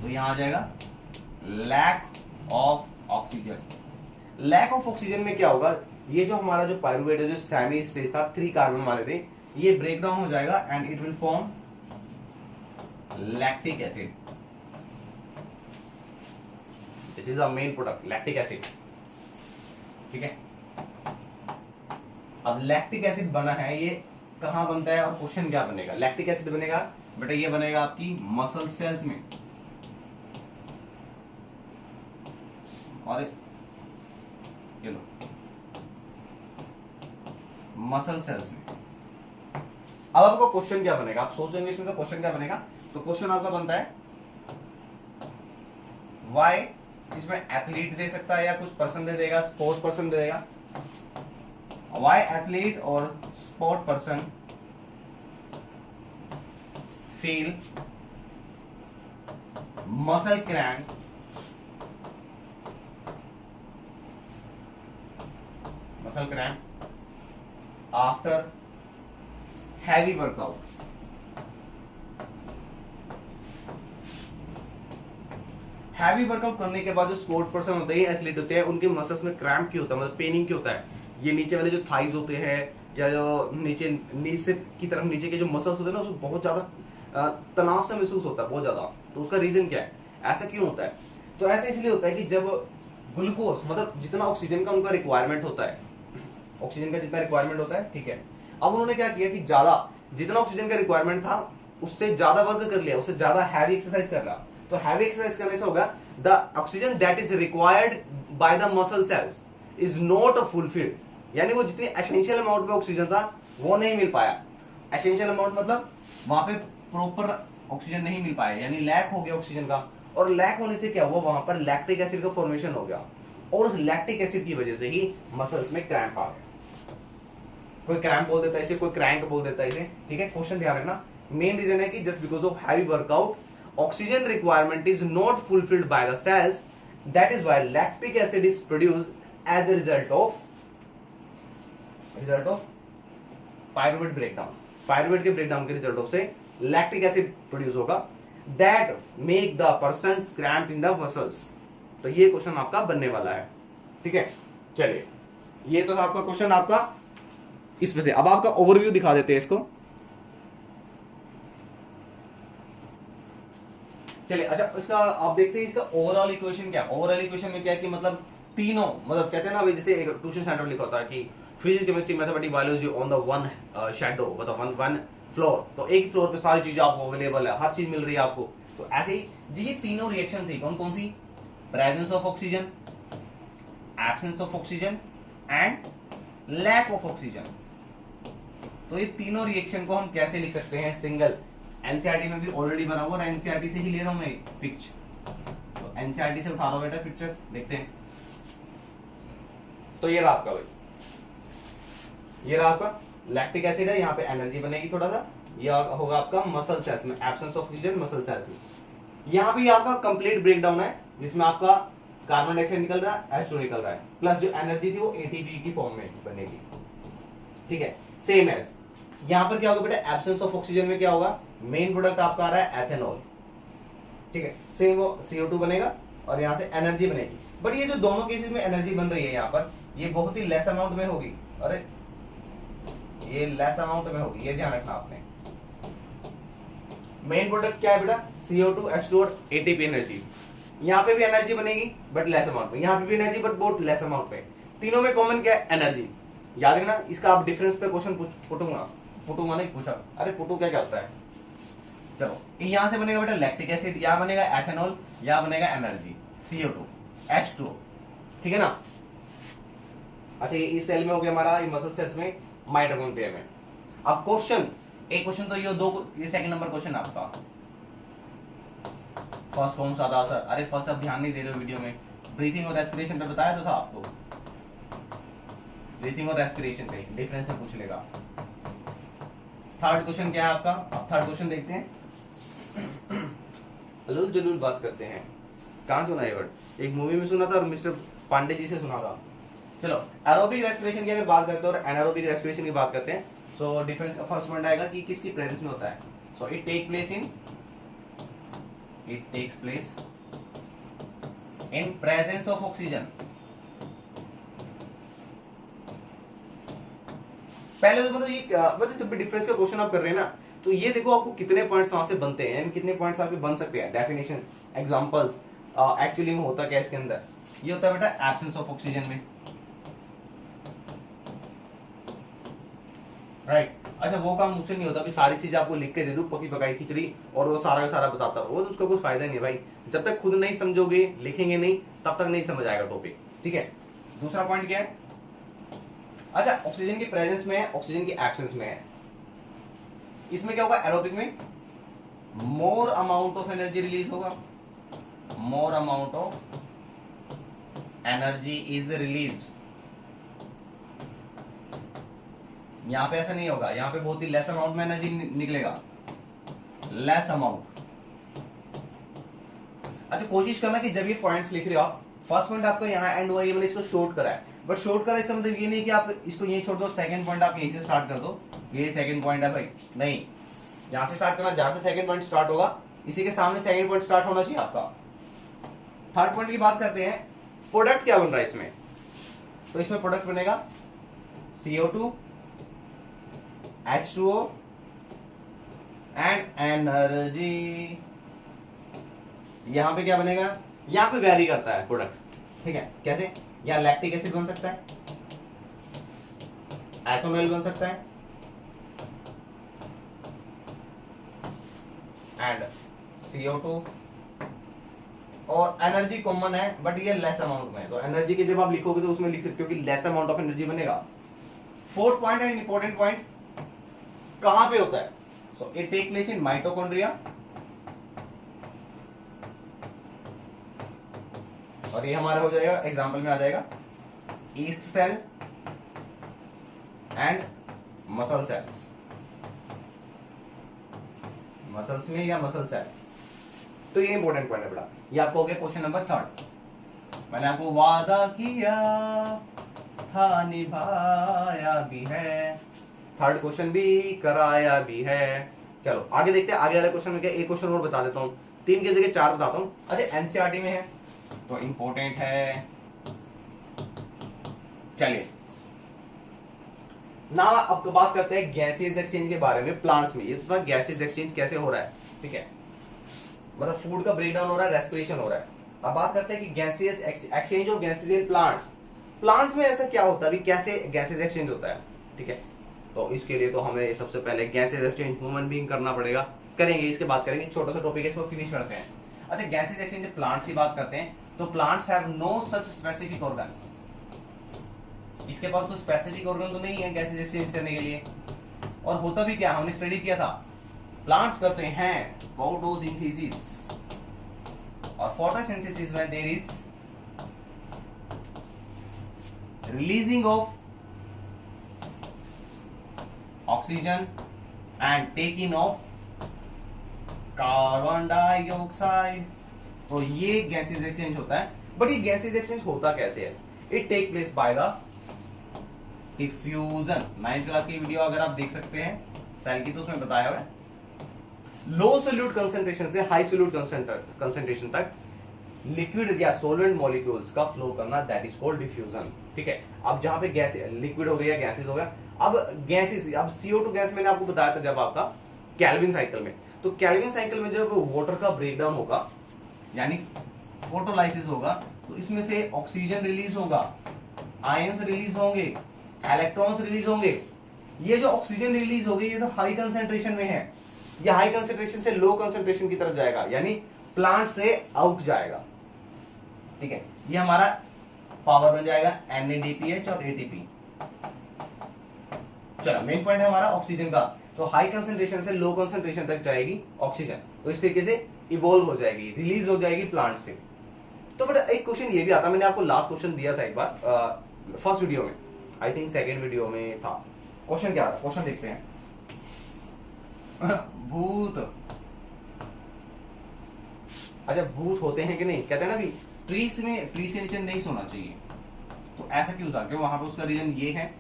तो यहां आ जाएगा lack of oxygen. Lack of oxygen में क्या होगा, ये जो हमारा जो पायरुवेट है, जो सेमी स्टेज था 3 कार्बन वाले थे, ये ब्रेक डाउन हो जाएगा and it will form lactic acid. This is a main product, lactic acid, ठीक है। अब लैक्टिक एसिड बना है, ये कहां बनता है और क्वेश्चन क्या बनेगा। लैक्टिक एसिड बनेगा बेटा, ये बनेगा आपकी मसल सेल्स में, और ये लो मसल सेल्स में। अब आपको क्वेश्चन क्या बनेगा, आप सोच लेंगे इसमें तो क्वेश्चन क्या बनेगा। तो क्वेश्चन आपका बनता है वाई, इसमें एथलीट दे सकता है या कुछ पर्सन दे देगा, स्पोर्ट्स पर्सन दे देगा। वाई एथलीट और sport person feel muscle cramp after heavy workout। Heavy workout करने के बाद जो स्पोर्ट पर्सन होते हैं, एथलीट होते हैं, उनके मसल्स में क्रैम्प क्यों होता है, मतलब पेनिंग क्यों होता है। ये नीचे वाले जो थाइज होते हैं या जो नीचे नी से की तरफ नीचे के जो मसल्स होते हैं ना, उसको बहुत ज्यादा तनाव से महसूस होता है, बहुत ज्यादा। तो उसका रीजन क्या है, ऐसा क्यों होता है। तो ऐसा इसलिए होता है कि जब ग्लूकोज, मतलब जितना ऑक्सीजन का उनका रिक्वायरमेंट होता है, ऑक्सीजन का जितना रिक्वायरमेंट होता है, ठीक है। अब उन्होंने क्या किया कि ज्यादा जितना ऑक्सीजन का रिक्वायरमेंट था उससे ज्यादा वर्क कर लिया, उससे ज्यादा हैवी एक्सरसाइज कर लिया। तो हैवी एक्सरसाइज करने से होगा the oxygen that is required by the muscle cells is not fulfilled, यानी वो जितनी एसेंशियल अमाउंट में ऑक्सीजन था वो नहीं मिल पाया। एसेंशियल अमाउंट मतलब वहां पे प्रॉपर ऑक्सीजन नहीं मिल पाया, यानी लैक हो गया ऑक्सीजन का। और लैक होने से क्या हुआ, वहां पर लैक्टिक एसिड का फॉर्मेशन हो गया, और उस लैक्टिक एसिड की वजह से ही मसल्स में क्रैम्प आ गया। कोई क्रैम्प बोल देता है इसे, कोई क्रैंक बोल देता है इसे, ठीक है। क्वेश्चन ध्यान रखना, मेन रीजन है कि just because of heavy workout oxygen requirement is not fulfilled by the cells, that is why lactic acid is produced as a result of pyruvate breakdown. Pyruvate के ब्रेकडाउन के रिजल्ट ऑफ से लैक्टिक एसिड प्रोड्यूस होगा, that make the person cramp in the muscles. तो ये क्वेश्चन आपका बनने वाला है, ठीक है। चलिए, ये तो था आपका क्वेश्चन आपका इसमें से। अब आपका ओवरव्यू दिखा देते हैं इसको। चलिए, अच्छा इसका आप देखते हैं इसका ओवरऑल इक्वेशन क्या। ओवरऑल इक्वेशन में क्या है कि मतलब तीनों, मतलब कहते हैं ना भाई, जैसे एक ट्यूशन सेंटर लिखा होता है कि physics chemistry mathematics biology on the one shadow, मतलब वन फ्लोर। तो एक फ्लोर पे सारी चीजें आपको अवेलेबल है, हर चीज मिल रही है आपको। तो ऐसे ही ये तीनों रिएक्शन थी, कौन कौन सी, presence of oxygen, absence of oxygen and lack of oxygen. तो ये तीनों रिएक्शन को हम कैसे लिख सकते हैं सिंगल, एनसीईआरटी में भी ऑलरेडी बना हुआ, और एनसीईआरटी से ही ले रहा हूं मैं पिक्च। तो एनसीईआरटी से उठा रहा हूं बेटा पिक्चर, देखते हैं। तो ये रहा आपका भाई, ये रहा आपका लैक्टिक एसिड है, यहाँ पे एनर्जी बनेगी थोड़ा सा। ये होगा आपका मसल सेल्स में, absence of oxygen muscle cells में। यहाँ भी आपका कंप्लीट ब्रेकडाउन है, जिसमें आपका कार्बन डाइऑक्साइड निकल रहा है, H2 निकल रहा है, प्लस जो एनर्जी थी वो एटीपी की फॉर्म में बनेगी, ठीक है। सेम एज यहाँ पर क्या होगा बेटा, एब्सेंस ऑफ ऑक्सीजन में क्या होगा, मेन प्रोडक्ट आपका आ रहा है एथेनॉल, ठीक है। सेम वो CO2 बनेगा और यहाँ से एनर्जी बनेगी। बट ये जो दोनों केसेस में एनर्जी बन रही है यहाँ पर, ये बहुत ही लेस अमाउंट में होगी। अरे ये लेस अमाउंट में होगी, ये ध्यान रखना आपने। मेन प्रोडक्ट क्या है बेटा, CO2 H2 और एटीपी एनर्जी। यहाँ पे भी एनर्जी बनेगी बट लेस अमाउंट में, यहाँ पे भी एनर्जी बट बहुत लेस अमाउंट में। तीनों में कॉमन क्या है, एनर्जी। याद रखना, इसका आप डिफरेंस पे क्वेश्चन फुटूंगा नहीं पूछा, अरे फुटू क्या होता है। चलो, यहां से बनेगा बेटा लैक्टिक एसिड, यहां बनेगा एथेनॉल, यहां बनेगा एनर्जी CO2 H2, ठीक है ना। अच्छा, ये इस सेल में हो गया हमारा, ये मसल सेल्स में, माइटोकॉन्ड्रिया में। अब क्वेश्चन, एक क्वेश्चन तो ये दो, ये सेकंड नंबर क्वेश्चन आपका। फर्स्ट कौन सा था सर, अरे फर्स्ट आप ध्यान नहीं दे रहे हो वीडियो में। ब्रीथिंग और रेस्पिरेशन पे बताया तो था आपको, ब्रीथिंग और रेस्पिरेशन पे डिफरेंस में पूछ लेगा। थर्ड क्वेश्चन क्या है आपका, अब थर्ड क्वेश्चन देखते हैं। हलूल जलूल बात करते हैं, कहां सुना ये वर्ड, एक मूवी में सुना था और मिस्टर पांडे जी से सुना था। चलो, एरोबिक रेस्पिरेशन की अगर बात करते हैं और एनारोबिक रेस्पिरेशन की बात करते हैं, सो डिफरेंस का फर्स्ट पॉइंट आएगा कि किसकी प्रेजेंस में होता है। So it takes place in presence of oxygen. पहले तो मतलब ये मतलब जब भी डिफरेंस का क्वेश्चन आप कर रहे हैं ना, तो ये देखो आपको कितने पॉइंट्स वहां से बनते हैं, कितने पॉइंट्स आपके बन सकते हैं, डेफिनेशन, एग्जांपल्स, एक्चुअली में होता क्या इसके अंदर। ये होता है बेटा एब्सेंस ऑफ ऑक्सीजन में, राइट। अच्छा, वो काम मुझसे नहीं होता कि सारी चीज आपको लिख के दे दूं पकी पकाई खिचड़ी और वो सारा का सारा बताता हो, वो तो उसका कोई फायदा नहीं है भाई। जब तक खुद नहीं समझोगे, लिखेंगे नहीं, तब तक नहीं समझ आएगा टॉपिक, ठीक है। दूसरा पॉइंट क्या है, अच्छा ऑक्सीजन की प्रेजेंस में है, ऑक्सीजन की एब्सेंस में है, इसमें क्या होगा, एरोबिक में more amount of energy release होगा, more amount of energy is release. यहां पे ऐसा नहीं होगा, यहां पे बहुत ही लेस अमाउंट में एनर्जी निकलेगा, लेस अमाउंट। अच्छा, कोशिश करना कि जब ये पॉइंट्स लिख रहे हो आप, फर्स्ट पॉइंट आपका यहाँ एंड हुआ, ये मैंने इसको शॉर्ट करा है, बट शॉर्ट करा इसका मतलब ये नहीं कि आप इसको यहीं छोड़ दो, सेकंड पॉइंट आप यहीं से स्टार्ट कर दो, ये सेकंड पॉइंट है भाई, नहीं, यहां से स्टार्ट करना, जहां से सेकंड पॉइंट स्टार्ट होगा इसी के सामने सेकंड पॉइंट स्टार्ट होना चाहिए आपका। थर्ड पॉइंट की बात करते हैं, प्रोडक्ट क्या बन रहा है इसमें, तो इसमें प्रोडक्ट बनेगा CO2 H2O एंड एनर्जी। यहां पे क्या बनेगा, यहां पे वैरी करता है प्रोडक्ट, ठीक है। कैसे, यहां लैक्टिक एसिड बन सकता है, एथेनॉल बन सकता है एंड CO2, और एनर्जी कॉमन है बट ये लेस अमाउंट में है, तो एनर्जी के जब आप लिखोगे तो उसमें लिख सकते हो कि लेस अमाउंट ऑफ एनर्जी बनेगा। फोर्थ पॉइंट है इंपॉर्टेंट पॉइंट, कहां पे होता है? So it take place in mitochondria, और ये हमारा हो जाएगा एग्जांपल में आ जाएगा yeast cell and muscle cells, muscles में या मसल सेल। तो ये इंपॉर्टेंट पॉइंट है बेटा। ये आपको हो गया क्वेश्चन नंबर 3। मैंने आपको वादा किया था निभाया भी है, थर्ड क्वेश्चन भी कराया भी है। चलो आगे देखते हैं, आगे वाले क्वेश्चन में क्या, एक क्वेश्चन और बता देता हूं, 3 की जगह 4 बताता हूं। अच्छा एनसीईआरटी में है तो इंपॉर्टेंट है। चलिए ना अब बात करते हैं गैसियस एक्सचेंज के बारे में प्लांट्स में। ये तो था गैसियस एक्सचेंज कैसे हो रहा है, ठीक है, मतलब फूड का ब्रेकडाउन हो रहा है, रेस्पिरेशन हो रहा है। अब बात करते हैं कि gaseous exchange of gases in plants में ऐसा क्या होता है, अभी कैसे गैसेस एक्सचेंज होता है, ठीक है। तो इसके लिए तो हमें सबसे पहले गैसेस एक्सचेंज ह्यूमन बीइंग करना पड़ेगा, करेंगे, इसके बाद करेंगे, छोटा सा टॉपिक है इसको फिनिश करते हैं। अच्छा गैसेस एक्सचेंज प्लांट्स की बात करते हैं तो plants have no such specific organ, इसके पास कोई स्पेसिफिक ऑर्गन तो नहीं है गैसेस एक्सचेंज करने के लिए। और होता भी क्या, हमने स्टडी किया था, प्लांट्स करते हैं फोटोसिंथेसिस, और फोटोसिंथेसिस में there is releasing of oxygen and taking of carbon dioxide, तो ये गैसेस एक्सचेंज होता है। बट ये गैसेस एक्सचेंज होता कैसे है? It take place by the diffusion. 9th class की वीडियो अगर आप देख सकते हैं सेल की, तो उसमें बताया हुआ है लो सोल्यूट कंसंट्रेशन से हाई सोल्यूट कंसंट्रेशन तक लिक्विड या सोलवेंट मॉलिक्यूल्स का फ्लो करना, दैट इज कॉल्ड डिफ्यूजन, ठीक है। अब जहां पे गैस लिक्विड हो गया, गैसेस हो गया, अब गैसेस, अब CO2 गैस मैंने आपको बताया था जब आपका कैल्विन साइकिल में, तो कैल्विन साइकिल में जब वाटर का ब्रेकडाउन होगा यानी फोटोलाइसिस होगा, तो इसमें से ऑक्सीजन रिलीज होगा, आयंस रिलीज होंगे, इलेक्ट्रॉन्स रिलीज होंगे। ये जो ऑक्सीजन रिलीज होगी ये तो हाई कंसेंट्रेशन में है, ये हाई कंसेंट्रेशन से लो कंसेंट्रेशन की तरफ जाएगा, यानी प्लांट से आउट जाएगा, ठीक है। ये हमारा पावर बन जाएगा NADPH और ATP। चलो मेन पॉइंट है हमारा ऑक्सीजन का, तो हाई कंसेंट्रेशन से लो कंसेंट्रेशन तक जाएगी ऑक्सीजन, तो इस तरीके से इवॉल्व हो जाएगी, रिलीज हो जाएगी प्लांट से। तो बट एक क्वेश्चन ये भी आता, मैंने आपको लास्ट क्वेश्चन दिया था एक बार फर्स्ट वीडियो में, आई थिंक सेकेंड वीडियो में था। क्वेश्चन क्या था, क्वेश्चन देखते हैं। भूत, अच्छा भूत होते हैं कि नहीं, कहते हैं ना कि ट्रीज के नीचे नहीं सोना चाहिए, तो ऐसा क्यों था, कि वहां पे उसका रीजन ये है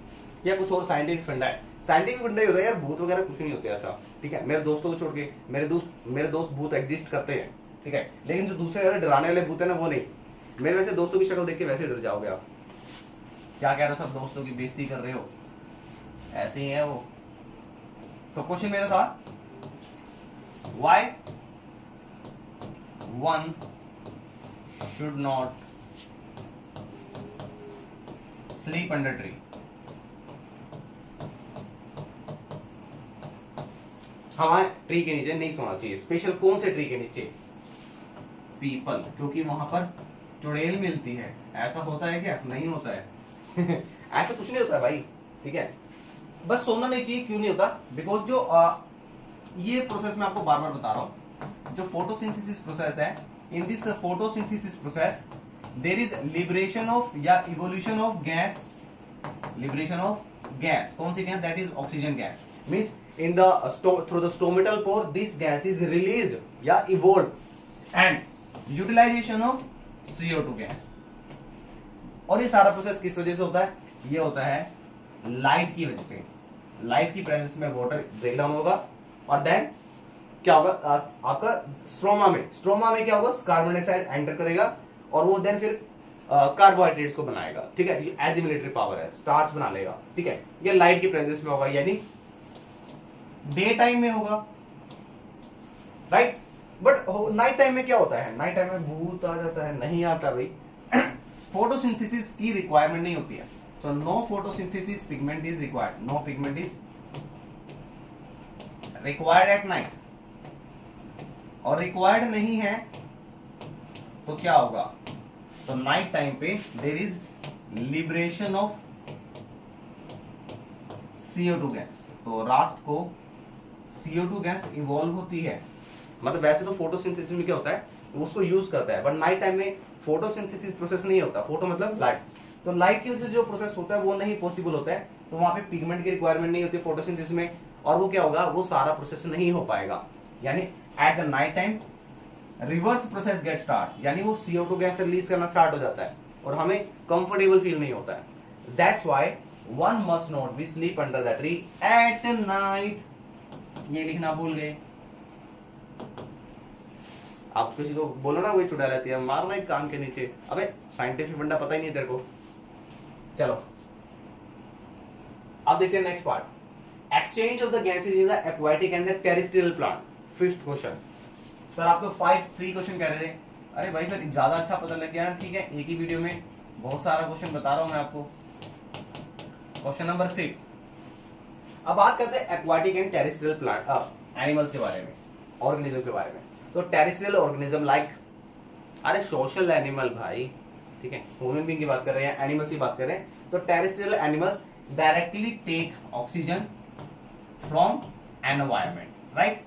या कुछ और साइंटिफिक फंडा है? साइंटिफिक फंडा ही होता है यार, भूत वगैरह कुछ नहीं होते ऐसा, ठीक है। मेरे दोस्तों को छोड़ के, मेरे दोस्त भूत एग्जिस्ट करते हैं, ठीक है, लेकिन जो दूसरे वाले डराने वाले भूत है ना वो नहीं। मेरे वैसे दोस्तों की शक्ल देख के वैसे डर जाओगे आप, क्या कह रहे हो, सब दोस्तों की बेइज्जती कर रहे हो, ऐसे ही है वो। तो क्वेश्चन मेरा था why one should not sleep under tree. हमारे ट्री के नीचे नहीं सोना चाहिए। स्पेशल कौन से ट्री के नीचे? पीपल, क्योंकि वहां पर चुड़ैल मिलती है। ऐसा होता है क्या? नहीं होता है। ऐसा कुछ नहीं होता भाई, ठीक है। बस सोना नहीं चाहिए, क्यों नहीं होता? बिकॉज जो ये प्रोसेस मैं आपको बार बार बता रहा हूं, जो फोटोसिंथेसिस प्रोसेस है, in this photosynthesis process there is liberation of या evolution of gas, liberation of gas. कौन सी gas? That is oxygen gas. Means in the through the stomatal pore this gas is released या evolved and utilization of CO2 gas। और ये सारा प्रोसेस किस वजह से होता है? ये होता है लाइट की वजह से। लाइट की प्रेजेंस में वाटर ब्रेकडाउन होगा और देन क्या होगा, आपका स्ट्रोमा में क्या होगा, कार्बन डाइऑक्साइड एंटर करेगा और वो देन फिर कार्बोहाइड्रेट्स को बनाएगा, ठीक है। ये एजिमिलेटरी पावर है, स्टार्च बना लेगा, ठीक है। ये लाइट की प्रेजेंस में होगा, यानी डे टाइम में होगा, राइट। बट नाइट टाइम में क्या होता है? नाइट टाइम में भूत आ जाता है? नहीं आता भाई। फोटोसिंथेसिस की रिक्वायरमेंट नहीं होती है। So no photosynthesis pigment is required. No pigment is required at night. और required नहीं है तो क्या होगा? तो नाइट टाइम पे there is liberation of CO2 gas. तो रात को CO2 गैस इवॉल्व होती है. मतलब वैसे तो फोटोसिंथेसिस में क्या होता है, उसको यूज करता है, बट नाइट टाइम में फोटोसिंथेसिस प्रोसेस नहीं होता. फोटो मतलब लाइट. तो लाइट की वजह से जो प्रोसेस होता है वो नहीं पॉसिबल होता है. तो वहां पे पिगमेंट की रिक्वायरमेंट नहीं होती फोटोसिंथेसिस में, और वो क्या होगा, वो सारा प्रोसेस नहीं हो पाएगा. यानी at the night time reverse process get start, यानी वो CO2 गैस रिलीज करना स्टार्ट हो जाता है और हमें कंफर्टेबल फील नहीं होता है. That's why one must not be sleep under the tree at night. ये लिखना भूल गए. आप किसी को बोलो ना, वही चुड़ा रहती है, मारना एक कान के नीचे. अबे साइंटिफिक फंडा पता ही नहीं तेरे को. चलो अब देखते हैं next part. Exchange of the gases in the aquatic and the terrestrial plant. Fifth question. Sir आपको 3 क्वेश्चन कह रहे थे. अरे भाई फिर ज्यादा अच्छा पता लग गया ना. ठीक है, एक ही वीडियो में बहुत सारा क्वेश्चन बता रहा हूं मैं आपको. Question number 5. अब बात करते हैं aquatic and terrestrial plant animals के बारे में, ऑर्गेनिज्म के बारे में. तो टेरेस्ट्रियल ऑर्गेनिज्म लाइक, अरे सोशल एनिमल भाई, ठीक है, ह्यूमन बीइंग की बात कर रहे हैं, एनिमल्स की बात कर रहे हैं. तो terrestrial animals directly take oxygen from environment, right.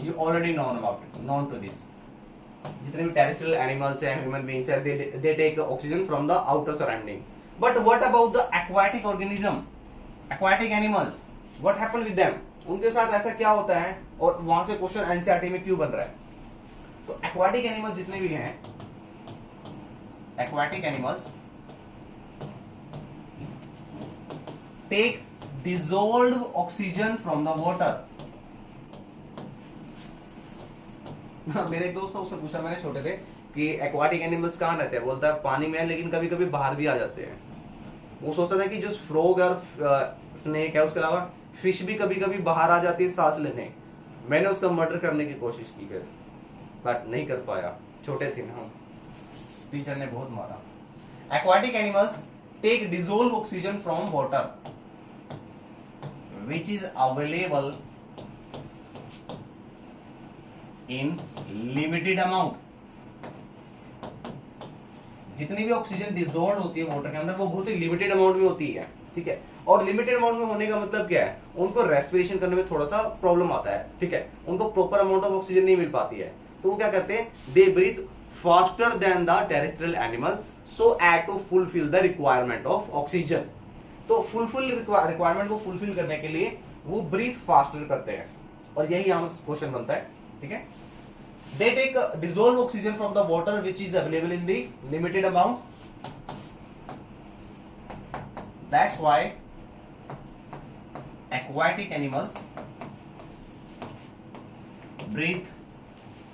You already known about it, known to this. जितने भी टेरेस्ट्रियल एनिमल्स हैं, ह्यूमन बीइंग्स हैं, they take oxygen from the outer surrounding. But what about the aquatic organism, aquatic animals, what happen with them? उनके साथ ऐसा क्या होता है, और वहां से क्वेश्चन एनसीईआरटी में क्यों बन रहा है? तो एक्वाटिक एनिमल जितने भी हैं, aquatic animals take dissolved oxygen from the water. मेरे एक दोस्त उससे पूछा मैंने छोटे थे कि एक्वाटिक एनिमल्स कहां रहते हैं. बोलता है पानी में है, लेकिन कभी कभी बाहर भी आ जाते हैं. वो सोचता था कि जो फ्रॉग और स्नेक है, उसके अलावा फिश भी कभी कभी बाहर आ जाती है सांस लेने. मैंने उसका मर्डर करने की कोशिश की फिर, बट नहीं कर पाया, छोटे थे ना हम, टीचर ने बहुत मारा. Aquatic animals take dissolve oxygen from water which is available in limited amount. जितनी भी ऑक्सीजन डिसॉल्व होती है वाटर के अंदर, वो बहुत ही लिमिटेड अमाउंट में होती है. ठीक है, और लिमिटेड अमाउंट में होने का मतलब क्या है, उनको रेस्पिरेशन करने में थोड़ा सा प्रॉब्लम आता है. ठीक है, उनको प्रॉपर अमाउंट ऑफ ऑक्सीजन नहीं मिल पाती है. तो वो क्या करते हैं, they breathe faster than the terrestrial animal so as to fulfil the requirement of oxygen. तो फुलफिल रिक्वायरमेंट को फुलफिल करने के लिए वो ब्रीथ फास्टर करते हैं, और यही यहां क्वेश्चन बनता है. ठीक है, they take dissolved oxygen from the water which is available in the limited amount. That's why aquatic animals breathe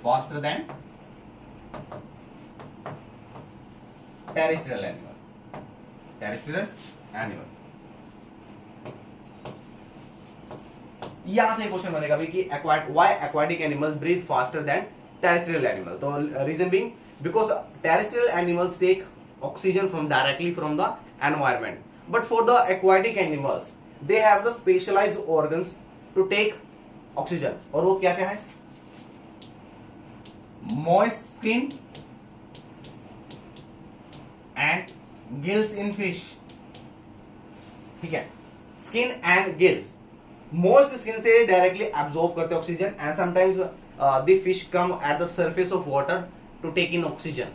faster than terrestrial animal. यहां से क्वेश्चन बनेगा भी कि why aquatic animals breathe faster than terrestrial animal. तो reason being because terrestrial animals take oxygen directly from the environment, but for the aquatic animals they have the specialized organs to take oxygen. और वो क्या क्या है? moist skin and gills in fish. ठीक है, skin and gills. moist skin से directly absorb करते oxygen, and sometimes the fish come at the surface of water to take in oxygen.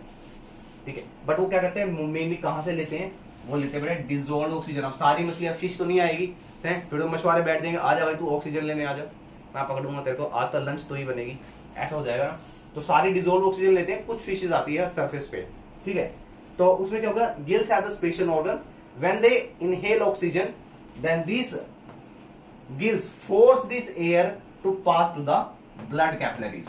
ठीक है, बट वो क्या करते हैं, मेनली कहां से लेते हैं, वो लेते हैं डिसॉल्व्ड ऑक्सीजन. अब सारी मछलियां, फिश तो नहीं आएगी, फिर तो मछुआरे बैठ जाएंगे, आ जा भाई तू ऑक्सीजन लेने आ जा, मैं पकड़ूंगा तेरे को, आज तो लंच तो ही बनेगी, ऐसा हो जाएगा ना. तो सारी डिसॉल्व्ड ऑक्सीजन लेते हैं, कुछ फिशेज आती है सरफेस पे. ठीक है, तो उसमें क्या होगा, gills have the special organ, when they inhale oxygen then this gills force this air to pass to the blood capillaries.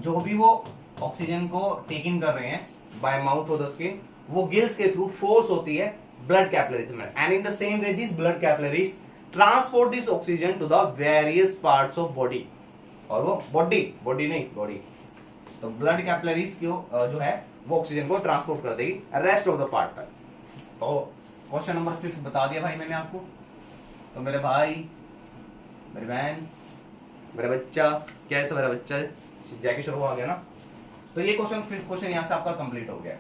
जो भी वो ऑक्सीजन को टेक इन कर रहे हैं बाय माउथ और द स्किन, वो गिल्स के थ्रू फोर्स होती है ब्लड कैपिलरीज में, and in the same way this blood capillaries transport this oxygen to the various parts of body. और वो बॉडी नहीं बॉडी, तो ब्लड कैपिलरीज जो है वो ऑक्सीजन को ट्रांसपोर्ट कर देगी रेस्ट ऑफ द पार्ट तक। तो क्वेश्चन नंबर 5 बता दिया भाई मैंने आपको। तो मेरे भाई, मेरी बहन, मेरा बच्चा, कैसे मेरा बच्चा जैके शुरू आ गया ना। तो ये क्वेश्चन 5th क्वेश्चन यहाँ से आपका कंप्लीट हो गया।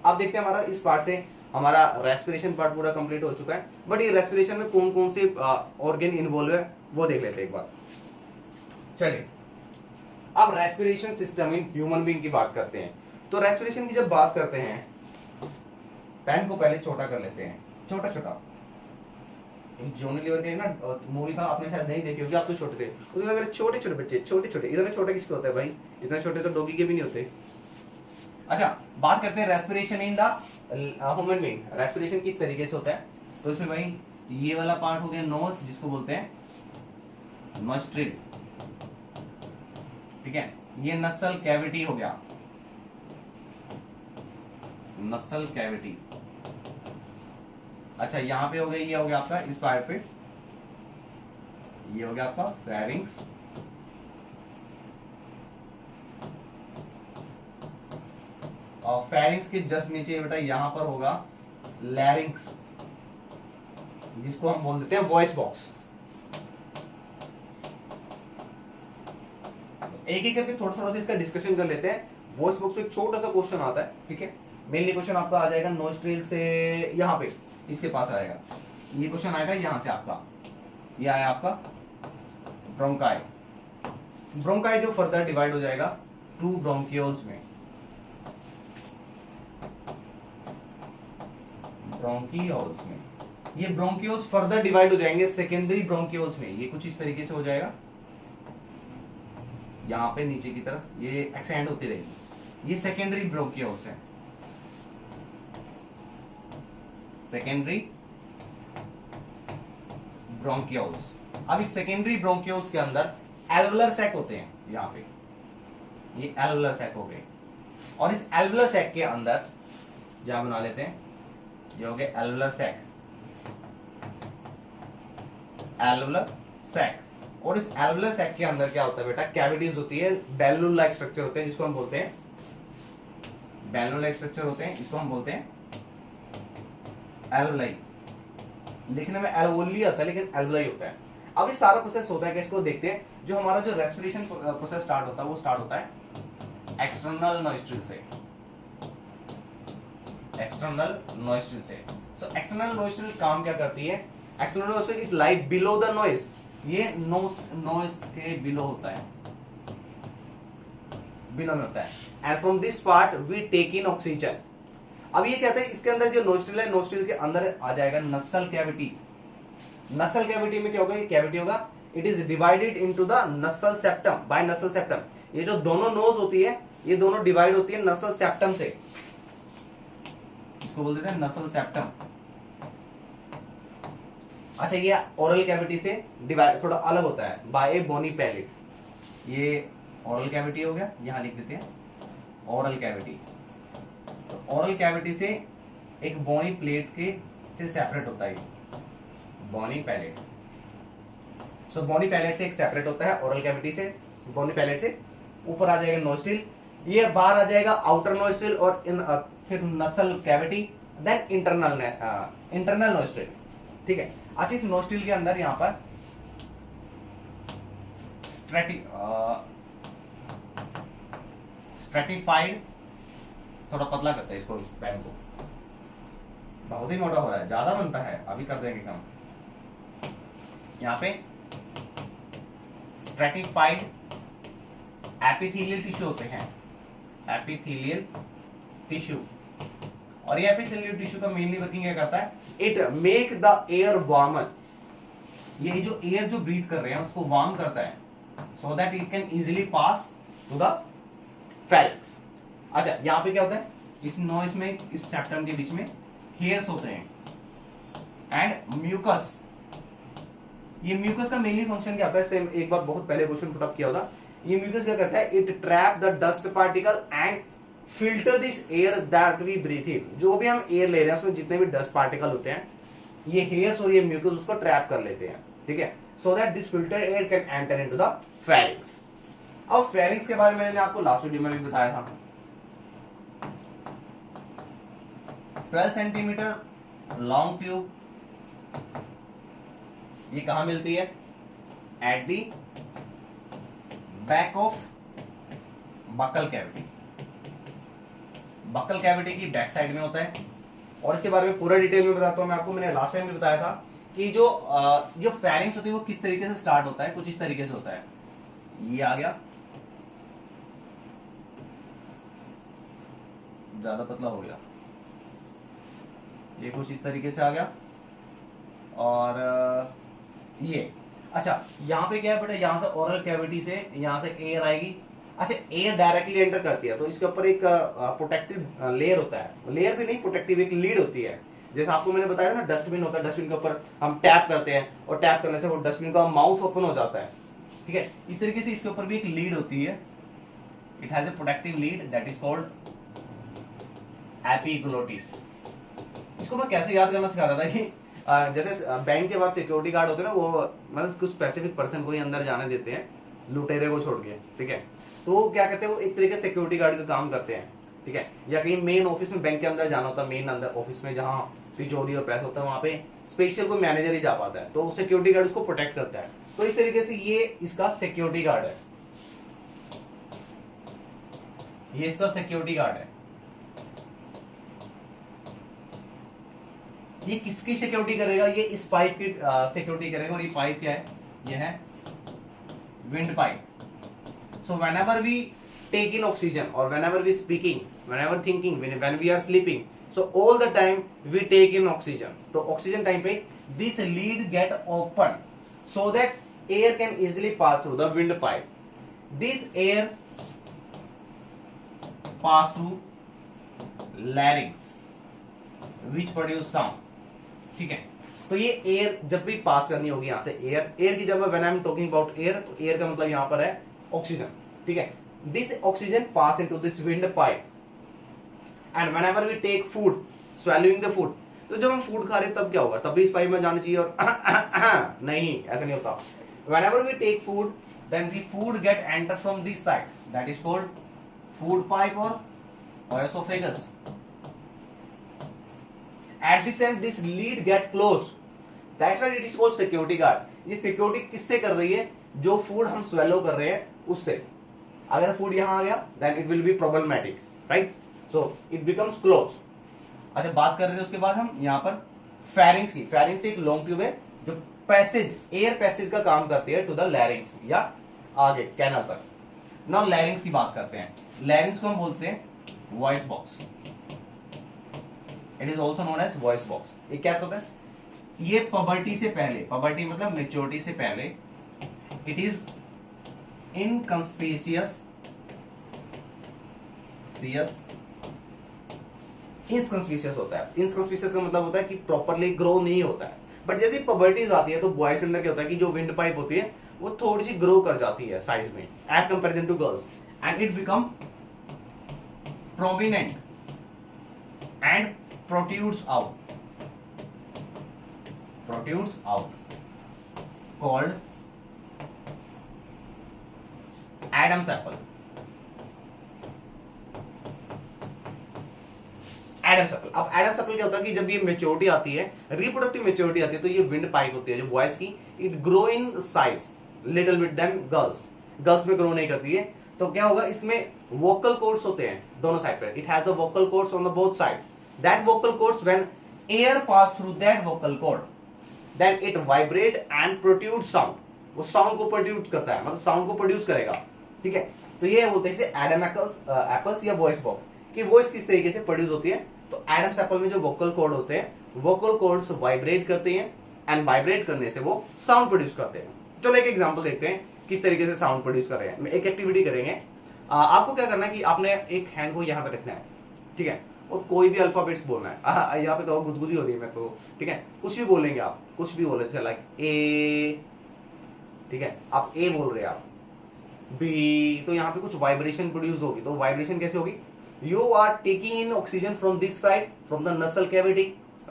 अब देखते हैं हमारा इस पार्ट से हमारा रेस्पिरेशन पार्ट पूरा कंप्लीट हो चुका है, बट ये रेस्पिरेशन में कौन कौन से ऑर्गन इन्वॉल्व है वो देख लेते हैं एक बार। चलिए अब respiration system in human being की बात करते हैं। तो रेस्पिरेशन की जब बात करते हैं, पेन को पहले छोटा कर लेते हैं, छोटा छोटा। जॉनी लीवर के ना मूवी था, आपने शायद नहीं देखी होगी, आप तो छोटे थे उसमें मेरे छोटे छोटे बच्चे, छोटे छोटे, इधर छोटे किसके होता है भाई, इतना छोटे तो डॉगी के भी नहीं होते। अच्छा बात करते हैं respiration in the human being. Respiration किस तरीके से होता है, तो इसमें भाई ये वाला पार्ट हो गया नोज, जिसको बोलते हैं नोस्ट्रिल, ठीक है। ये नसल कैविटी हो गया, नसल कैविटी। अच्छा यहां पे हो गया, ये हो गया आपका इस पार्ट पे, ये हो गया आपका फेरिंक्स, और फेरिंक्स के जस्ट नीचे बेटा यहां पर होगा लैरिंक्स, जिसको हम बोल देते हैं वॉइस बॉक्स। एक एक करके थोड़ा थोड़ा सा इसका डिस्कशन कर लेते हैं। वॉइस बॉक्स पे एक छोटा सा क्वेश्चन आता है, ठीक है। मेनली क्वेश्चन आपका आ जाएगा नोस्ट्रिल से यहां पे इसके पास आएगा, ये क्वेश्चन आएगा यहां से आपका, ये आया आपका ब्रोंकाई। ब्रोंकाई जो फर्दर डिवाइड हो जाएगा 2 ब्रोंकियोल्स में, ब्रोंकियोल्स में। ये ब्रोंकियोल्स फर्दर डिवाइड हो जाएंगे सेकेंडरी ब्रोंकियोल्स में। ये कुछ इस तरीके से हो जाएगा, यहां पे नीचे की तरफ ये एक्सटेंड होती रहेगी। ये सेकेंडरी ब्रोंकियोल्स है, सेकेंडरी ब्रोंकियोल्स। अब इस सेकेंडरी ब्रोंकियोल्स के अंदर एल्वुलर सैक होते हैं, यहां पे ये एल्वुलर सैक हो गए, और इस एल्वुलर सैक के अंदर यहां बना लेते हैं, ये हो गया एल्वुलर सैक, एल्वुलर सैक। और इस एल्वुलर सैक के अंदर क्या होता है बेटा, कैविटीज होती है, बैलून लाइक स्ट्रक्चर होते हैं, जिसको हम बोलते हैं बैलून लाइक स्ट्रक्चर होते हैं, इसको हम बोलते हैं एल्वुलाई। लिखने में एल्वुली आता है लेकिन एल्वुलाई होता है। अब ये सारा प्रोसेस होता है कि इसको देखते हैं। जो हमारा जो रेस्पिरेशन प्रोसेस स्टार्ट होता है वो स्टार्ट होता है एक्सटर्नल नॉस्ट्रिल से, एक्सटर्नल नॉस्ट्रिल से। सो एक्सटर्नल नॉस्ट्रिल काम क्या करती है, external nostril is like below the noise, ये नोज के बिलो होता है, बिलो में होता है। And from this part we take in oxygen. अब ये कहते हैं इसके अंदर जो नोस्ट्रिल है, नोस्ट्रिल के अंदर आ जाएगा नसल कैविटी। नसल कैविटी में क्या होगा, ये कैविटी होगा, it is divided into the नसल सेप्टम बाय नसल सेप्टम। ये जो दोनों नोज होती है ये दोनों डिवाइड होती है नसल सेप्टम से, इसको बोल देते हैं नसल सेप्टम। अच्छा ये ओरल कैविटी से डिवाइड थोड़ा अलग होता है बाय ए बोनी पैलेट। ये ओरल कैविटी हो गया, यहां लिख देते हैं ओरल कैविटी। तो ओरल कैविटी से एक बोनी प्लेट के से सेपरेट होता है, बोनी पैलेट। सो बोनी पैलेट से एक सेपरेट होता है ओरल कैविटी से, बोनी पैलेट से ऊपर आ जाएगा नोस्ट्रिल, ये बाहर आ जाएगा आउटर नोस्ट्रिल, और फिर नसल कैविटी, देन इंटरनल नोस्ट्रिल, ठीक है। अच्छा इस नोस्ट्रिल के अंदर यहां पर स्ट्रेटिफाइड, थोड़ा पतला करते हैं इसको, पेन को, बहुत ही मोटा हो रहा है, ज्यादा बनता है, अभी कर देंगे कम। यहां पे स्ट्रेटिफाइड एपिथेलियल टिश्यू होते हैं, एपिथेलियल टिश्यू। और ये एपिथेलियल टिश्यू का मेनली वर्किंग क्या करता है, it make the air warmer. ये जो एयर जो ब्रीथ कर रहे हैं उसको वार्म करता है, so that it can easily pass to the pharynx. अच्छा यहां पे क्या होता है, इस नॉइस में, इस सेप्टम के बीच में हेयर्स होते हैं एंड म्यूकस। ये म्यूकस का मेनली फंक्शन क्या होता है, सेम एक बार बहुत पहले क्वेश्चन पुट अप किया होता। ये म्यूकस क्या करता है, it trap the dust particle and filter this air that we breathe in. जो भी हम एयर ले रहे हैं उसमें जितने भी डस्ट पार्टिकल होते हैं, ये हेयर्स और ये म्यूकस उसको ट्रैप कर लेते हैं, ठीक है, so that this filter air can enter into the pharynx. अब फेरिंक्स के बारे में मैंने आपको लास्ट वीडियो में भी बताया था। 12 सेंटीमीटर लॉन्ग ट्यूब, ये कहां मिलती है? At the back of buccal cavity. Buccal cavity की बैक साइड में होता है। और इसके बारे में पूरा डिटेल में बताता हूं मैं आपको। मैंने लास्ट टाइम भी बताया था कि जो फेरिंग्स होती है वो किस तरीके से स्टार्ट होता है। कुछ इस तरीके से होता है, ये आ गया, ज्यादा पतला हो गया, ये कुछ इस तरीके से आ गया। और ये अच्छा, यहाँ पे क्या है बेटा, यहाँ से ओरल कैविटी से यहाँ से एयर आएगी। अच्छा, एयर डायरेक्टली एंटर करती है तो इसके ऊपर एक प्रोटेक्टिव लेयर होता है। लेयर भी नहीं, प्रोटेक्टिव एक लीड होती है। जैसे आपको मैंने बताया ना, डस्टबिन होता है, डस्टबिन के ऊपर हम टैप करते हैं और टैप करने से वो डस्टबिन का माउथ ओपन हो जाता है। ठीक है, इस तरीके से इसके ऊपर भी एक लीड होती है। It has a protective lead that is called epiglottis. इसको मैं कैसे याद करना सिखा रहा था कि जैसे बैंक के बाद सिक्योरिटी गार्ड होते हैं ना, वो मतलब कुछ स्पेसिफिक पर्सन को ही अंदर जाने देते हैं, लुटेरे को छोड़ के। ठीक है, तो वो क्या कहते हैं, वो एक तरीके से सिक्योरिटी गार्ड का काम करते हैं। ठीक है, या कहीं मेन ऑफिस में बैंक के अंदर जाना होता है, मेन अंदर ऑफिस में जहां तिजोरी और पैसा होता है, वहां पे स्पेशल कोई मैनेजर ही जा पाता है, तो सिक्योरिटी गार्ड उसको प्रोटेक्ट करता है। तो इस तरीके से ये इसका सिक्योरिटी गार्ड है, ये इसका सिक्योरिटी गार्ड है। ये किसकी सिक्योरिटी करेगा? ये इस पाइप की सिक्योरिटी करेगा। और ये पाइप क्या है? ये है wind pipe. So whenever we take in oxygen और whenever we speaking, whenever thinking, when we are sleeping, so all the time we take in oxygen. तो ऑक्सीजन टाइम पे this lead get open so that air can easily pass through the wind pipe. This air pass through larynx which produce sound। ठीक है, तो ये एयर जब भी पास करनी होगी यहां से, एयर की जब when I am talking about air, तो एयर का मतलब यहां पर है ऑक्सीजन। ठीक है, this oxygen pass into this wind pipe and whenever we take food, swallowing the food, तो जब हम फूड खा रहे हैं तब क्या होगा? तब भी इस पाइप में जाना चाहिए और नहीं, ऐसा नहीं होता। Whenever we take food then the food get enter from this side, that is called food pipe और oesophagus. At this time this lead get closed, that's why it is called security guard। ये सिक्योरिटी किससे कर रही है? जो फूड हम स्वेलो कर रहे हैं उससे। अगर फूड यहां आ गया then it will be problematic, right? So it becomes closed। अच्छा, बात कर रहे थे उसके बाद हम यहाँ पर फेरिंग्स की। फेरिंग्स एक लॉन्ग ट्यूब है जो पैसेज, एयर पैसेज का काम करती है टू द लैरिंग्स या आगे कैनल तक। नाउ लैरिंग्स की बात करते हैं। लैरिंग्स को हम बोलते हैं voice box. It is also known as voice box. ये क्या होता है? ये पबर्टी से पहले, पबर्टी मतलब मेच्योरिटी से पहले, इट इज इनकंस्पीशियस इंकंस्पीशियस होता है। इंकंस्पीशियस का मतलब होता है कि प्रॉपरली ग्रो नहीं होता है। बट जैसे पबर्टीज आती है तो बॉयज के अंदर क्या होता है कि जो विंड पाइप होती है वो थोड़ी सी ग्रो कर जाती है साइज में as comparison to girls, and it become prominent and protrudes out called Adam's apple। Adam's apple. अब एडम्स एप्पल क्या होता है कि जब ये मेच्योरिटी आती है, रिप्रोडक्टिव मेच्योरिटी आती है, तो ये विंड पाइप होती है जो बॉयज की, it grow in size little bit than girls में ग्रो नहीं करती है। तो क्या होगा, इसमें वोकल कॉर्ड्स होते हैं दोनों साइड पे। It has the vocal cords on the both side. That vocal cords, when air pass through that vocal cord, then it vibrate and produce sound। वो साउंड को प्रोड्यूस करता है, मतलब साउंड को प्रोड्यूस करेगा। ठीक है, तो ये होते हैं एडम एप्पल्स या वॉइस बॉक्स की वॉइस किस तरीके से प्रोड्यूस होती है। तो एडम्स एप्पल में जो वोकल कॉर्ड होते हैं, वोकल कॉर्ड्स वाइब्रेट करते हैं एंड वाइब्रेट करने से वो साउंड प्रोड्यूस करते हैं। चलो एक एग्जांपल देखते हैं किस तरीके से साउंड प्रोड्यूस कर रहे हैं। एक एक्टिविटी करेंगे। आपको क्या करना है कि आपने एक हैंड को यहाँ पे रखना है। ठीक है, और कोई भी अल्फाबेट्स बोलना है। यहाँ पे तो गुदगुदी हो रही है मेरे को। ठीक है, कुछ भी बोलेंगे आप, कुछ भी बोले, चला ए। ठीक है, आप ए बोल रहे हैं, आप बी, तो यहाँ पे कुछ वाइब्रेशन प्रोड्यूस होगी। तो वाइब्रेशन कैसे होगी? You are taking in oxygen from this side, from the nasal cavity,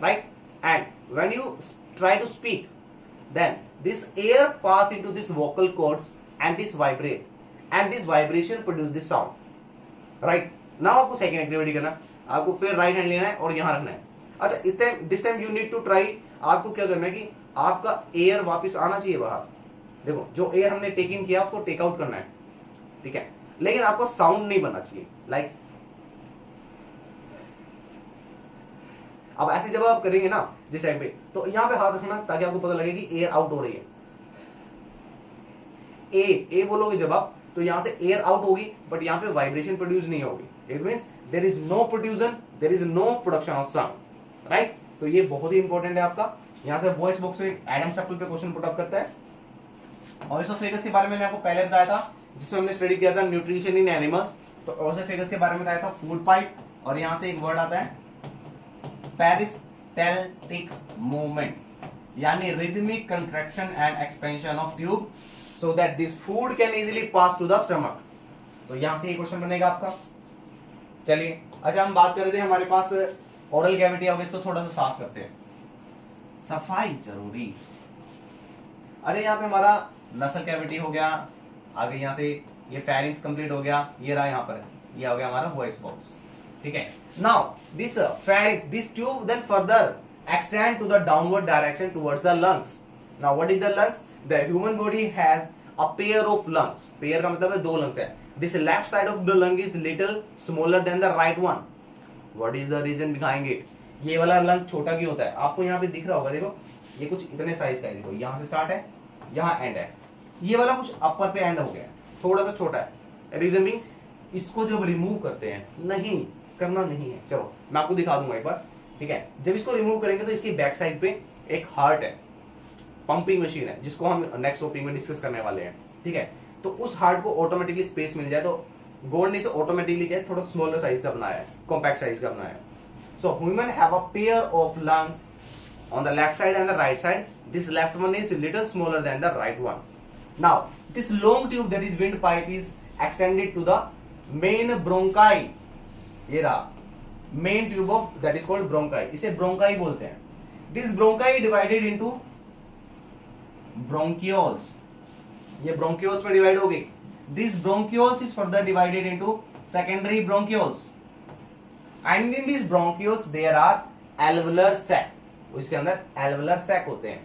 right, and when you try to speak, then this air pass into this vocal cords and this vibrate, and this vibration produce this sound, right. Now आपको सेकंड एक्टिविटी करना, आपको फिर राइट हैंड लेना है और यहां रखना है। अच्छा this time you need to try, आपको क्या करना है कि आपका एयर वापस आना चाहिए बाहर। देखो जो एयर हमने टेक इन किया उसको टेक आउट करना है, ठीक है, लेकिन आपको साउंड नहीं बनना चाहिए। लाइक अब ऐसे जब आप करेंगे ना जिस टाइम पे, तो यहां पे हाथ रखना ताकि आपको पता लगे कि एयर आउट हो रही है। ए बोलोगे जब आप, तो यहां से एयर आउट होगी बट यहां पे वाइब्रेशन प्रोड्यूस नहीं होगी। It means there is no production, there is no production of sound, right. तो ये बहुत ही इंपॉर्टेंट है आपका। यहां से वॉइस बॉक्स में एडम सेप्पल पे क्वेश्चन पुट अप करता है। ओसोफेगस के बारे में मैंने आपको पहले बताया था, जिसमें हमने स्टडी किया था न्यूट्रिशन इन एनिमल्स। तो ओसोफेगस के बारे में बताया था फूड पाइप, और यहां से एक वर्ड आता है पेरिस्टैल्टिक मूवमेंट, यानी rhythmic contraction and expansion of tube so that this food can easily pass to the stomach. तो यहां से ये क्वेश्चन बनेगा आपका। चलिए अच्छा, हम बात कर रहे थे हमारे पास ओरल कैविटी, अब इसको थोड़ा सा साफ करते हैं, सफाई जरूरी। अच्छा यहाँ पे हमारा नसल कैविटी हो गया, आगे यहाँ से ये फेरिंग्स कंप्लीट हो गया, ये रहा यहाँ पर, ये हो गया हमारा वॉइस बॉक्स, ठीक है। Now this pharynx, this tube then further extend to the downward direction towards the lungs. Now what is the lungs? The human body has a pair of lungs. Pair का मतलब है दो लंग्स है। This left side of the lung is little smaller than the right one. What is the reason behind it? ये वाला लंग छोटा क्यों होता है? आपको यहाँ पे दिख रहा होगा, देखो ये कुछ इतने साइज का है, देखो यहाँ से स्टार्ट है, यहाँ एंड है, ये वाला कुछ अपर पे एंड हो गया, थोड़ा सा छोटा है। रीजन भी इसको जब रिमूव करते हैं, नहीं करना नहीं है, चलो मैं आपको दिखा दूंगा एक बार, ठीक है। जब इसको रिमूव करेंगे तो इसकी बैक साइड पे एक हार्ट है, पंपिंग मशीन है, जिसको हम नेक्स्ट टॉपिक में डिस्कस करने वाले हैं, ठीक है। तो उस हार्ट को ऑटोमेटिकली स्पेस मिल जाए, तो गॉड ने इसे ऑटोमेटिकली क्या थोड़ा स्मॉलर साइज का बनाया है, कॉम्पैक्ट साइज का बनाया है। So human have a pair of lungs on the left side and the right side. This left one is little smaller than the right one. Now this long tube that is windpipe is extended to the main bronchi. ये रहा main tube of that is called bronchi. इसे bronchi बोलते हैं। This bronchi divided into bronchioles. ये bronchioles में डिवाइड हो गई। This bronchioles is further divided into secondary bronchioles. And in these bronchioles there are alveolar sac. इसके अंदर एल्वेलर सैक होते हैं,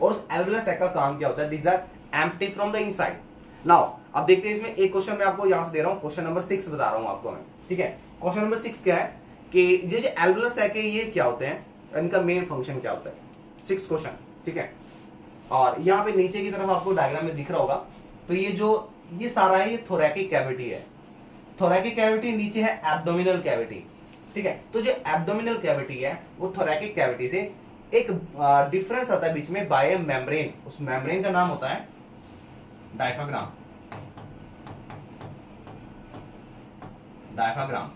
और उस एल्वेलर सैक का काम क्या होता है? These are empty from the inside. Now अब देखते हैं इसमें एक क्वेश्चन मैं आपको यहां से दे रहा हूं, क्वेश्चन नंबर 6 बता रहा हूं आपको मैं, ठीक है। क्वेश्चन नंबर 6 क्या है कि ये जो एल्वेलर सैक है ये क्या होते हैं, इनका मेन फंक्शन क्या होता है? 6 क्वेश्चन, ठीक है। और यहाँ पे नीचे की तरफ आपको डायग्राम में दिख रहा होगा, तो ये सारा है, ये थोरैकिक कैविटी है। थोरैकिक कैविटी नीचे है एब्डोमिनल कैविटी, ठीक है। तो जो एब्डोमिनल कैविटी है वो थोरैकिक कैविटी से एक डिफरेंस आता है बीच में बाय मेम्ब्रेन। उस मेम्ब्रेन का नाम होता है डायफ्राग्राम। डायफ्राग्राम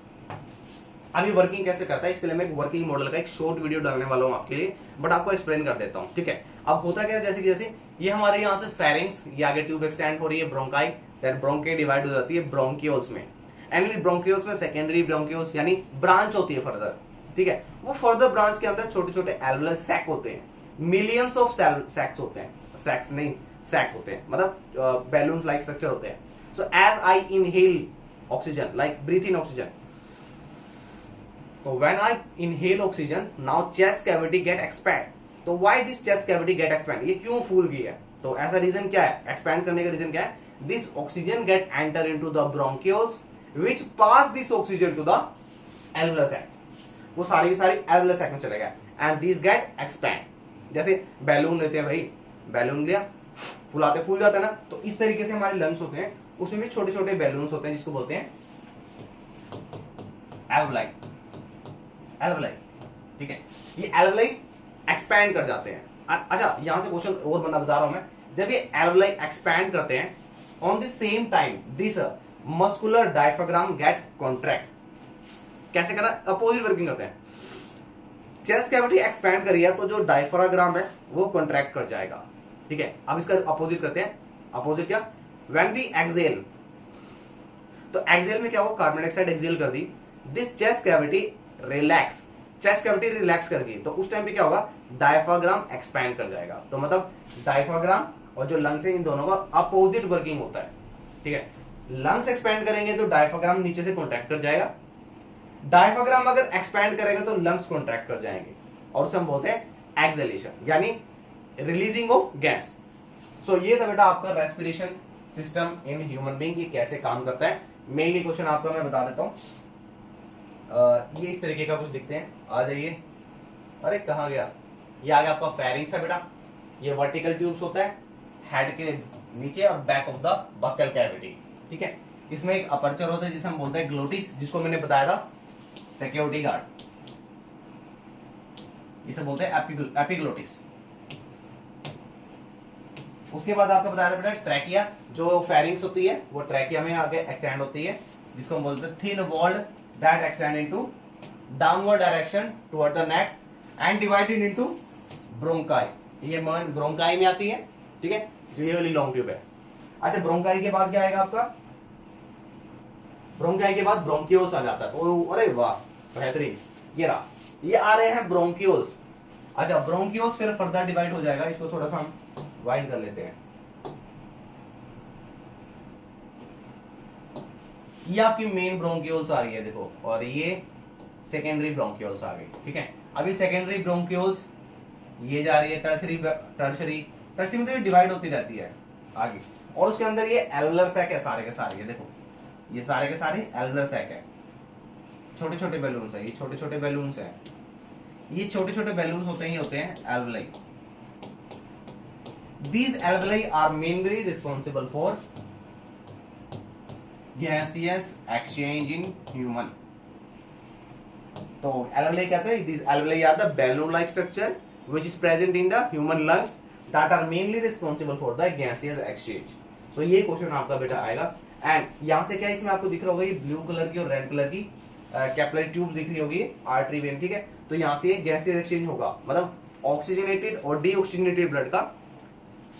अभी वर्किंग कैसे करता है इसके लिए मैं एक वर्किंग मॉडल का एक शॉर्ट वीडियो डालने वाला हूं आपके लिए, बट आपको एक्सप्लेन कर देता हूं, ठीक है। अब होता क्या है, जैसे ये हमारे यहाँ से फेरिंग्स, ये आगे ट्यूब एक्सटेंड हो रही है, ब्रोंकाई, देन ब्रोंके डिवाइड हो जाती है ब्रोंकियोल्स में, एंड ब्रोंकियोल्स में सेकेंडरी ब्रोंकियोल्स यानी ब्रांच होती है फर्दर, ठीक है। वो फर्दर ब्रांच के अंदर छोटे छोटे एल्वेलर सैक होते हैं, मिलियंस ऑफ सैक्स होते हैं, सैक्स नहीं सैक होते हैं, मतलब बैलून लाइक स्ट्रक्चर होते हैं। So as I inhale oxygen, like breathe in oxygen, so when I inhale oxygen, now chest cavity get expand. तो why this chest cavity get expand? ये क्यों फूल गई है? तो ऐसा रीजन क्या है? एक्सपैंड करने का रीजन क्या है? This oxygen get enter into the bronchioles, which pass this oxygen to the alveolar sac. वो सारी की सारी alveolar sac में चलेगा, and these get expand. जैसे बैलून लेते हैं भाई, बैलून लिया, फुलाते फूल जाता है ना, तो इस तरीके से हमारे लंग्स होते हैं, उसमें भी छोटे छोटे बैलून्स होते हैं जिसको बोलते हैं alveoli. एल्वेलाई, ठीक है। ये एल्वेलाई एक्सपैंड कर जाते हैं। अच्छा यहां से क्वेश्चन और बंदा बता रहा हूं मैं, जब ये एल्वेलाई एक्सपैंड करते हैं, on the same time this muscular diaphragm get contract. कैसे करना? अपोजिट वर्किंग करते हैं। चेस्ट कैविटी एक्सपैंड करी है तो जो डायफ्राग्राम है वो कॉन्ट्रैक्ट कर जाएगा, ठीक है। अब इसका अपोजिट करते हैं। अपोजिट क्या? व्हेन वी एक्सहेल, तो एक्सहेल में क्या हुआ? कार्बन डाइऑक्साइड एक्सहेल कर दी, this chest cavity relax, chest cavity relax कर गई, तो उस टाइम पे क्या होगा? डायफ्राग्राम एक्सपैंड कर जाएगा। तो मतलब डायफ्राग्राम और जो लंग्स है इन दोनों का अपोजिट वर्किंग होता है, ठीक है। लंग्स एक्सपैंड करेंगे तो डायफ्राग्राम नीचे से कॉन्ट्रैक्ट कर जाएगा, डायफ्राम अगर एक्सपैंड करेगा तो लंग्स कॉन्ट्रैक्ट कर जाएंगे और उसे हम बोलते हैं एक्सहेलेशन यानी रिलीजिंग ऑफ गैस। सो ये था बेटा आपका respiration system in human being, ये कैसे काम करता है। मेनली क्वेश्चन आपका मैं बता देता हूं। ये इस तरीके का कुछ दिखते हैं, आ जाइए। अरे कहां गया, ये आ गया आपका फेरिंग्स है बेटा। ये वर्टिकल ट्यूब्स होता है हेड के नीचे और back of the buccal cavity, ठीक है। इसमें एक अपर्चर होता है जिसे हम बोलते हैं ग्लोटिस, जिसको मैंने बताया था सिक्योरिटी गार्ड, इसे बोलते हैं एपिग्लोटिस। उसके बाद आपको बताया था बेटा ट्रैकिया, जो फेरिंग्स होती है वो ट्रैकिया में आगे एक्सटेंड होती है, जिसको हम बोलते हैं thin walled that extend into downward direction toward the neck and divided into bronchi. ये ब्रोंकाई में आती है, ठीक है, जो ये वाली लॉन्ग ट्यूब है। अच्छा, ब्रोंकाई के बाद क्या आएगा आपका, ब्रोंकाई के बाद ब्रोंकियोल्स आ जाता है। तो अरे वाह बेहतरीन, ये रहा, ये आ रहे हैं ब्रोंकियोल्स। अच्छा, ब्रोंकियोल्स फिर फर्दर डिवाइड हो जाएगा, इसको थोड़ा सा हम वाइड कर लेते हैं। ये आपकी मेन ब्रोंकियोल्स आ रही है देखो, और ये सेकेंडरी ब्रोंकियोल्स आ गई, ठीक है। अभी सेकेंडरी ब्रोंकियोल्स ये जा रही है टर्शरी मतलब डिवाइड होती रहती है आगे, और उसके अंदर ये एल्वुलर सैक है सारे के सारे, ये देखो ये सारे के सारे एल्वुलर सैक है। छोटे छोटे बैलून्स है, ये छोटे छोटे बैलून्स है, ये छोटे छोटे बैलून्स होते हैं alveoli. These alveoli are mainly responsible for gaseous exchange in human. तो alveoli कहते हैं, these alveoli are the balloon-like structure which is present in the human lungs that are mainly responsible for the gaseous exchange. So ये क्वेश्चन आपका बेटा आएगा। एंड यहाँ से क्या इसमें आपको दिख रहा होगा, ये ब्लू कलर की और रेड कलर की कैपिलरी ट्यूब दिख रही होगी, आर्टरी वेन, ठीक है। तो यहाँ से गैसियस एक्सचेंज होगा, मतलब ऑक्सीजनेटेड और डीऑक्सीजनेटेड ब्लड का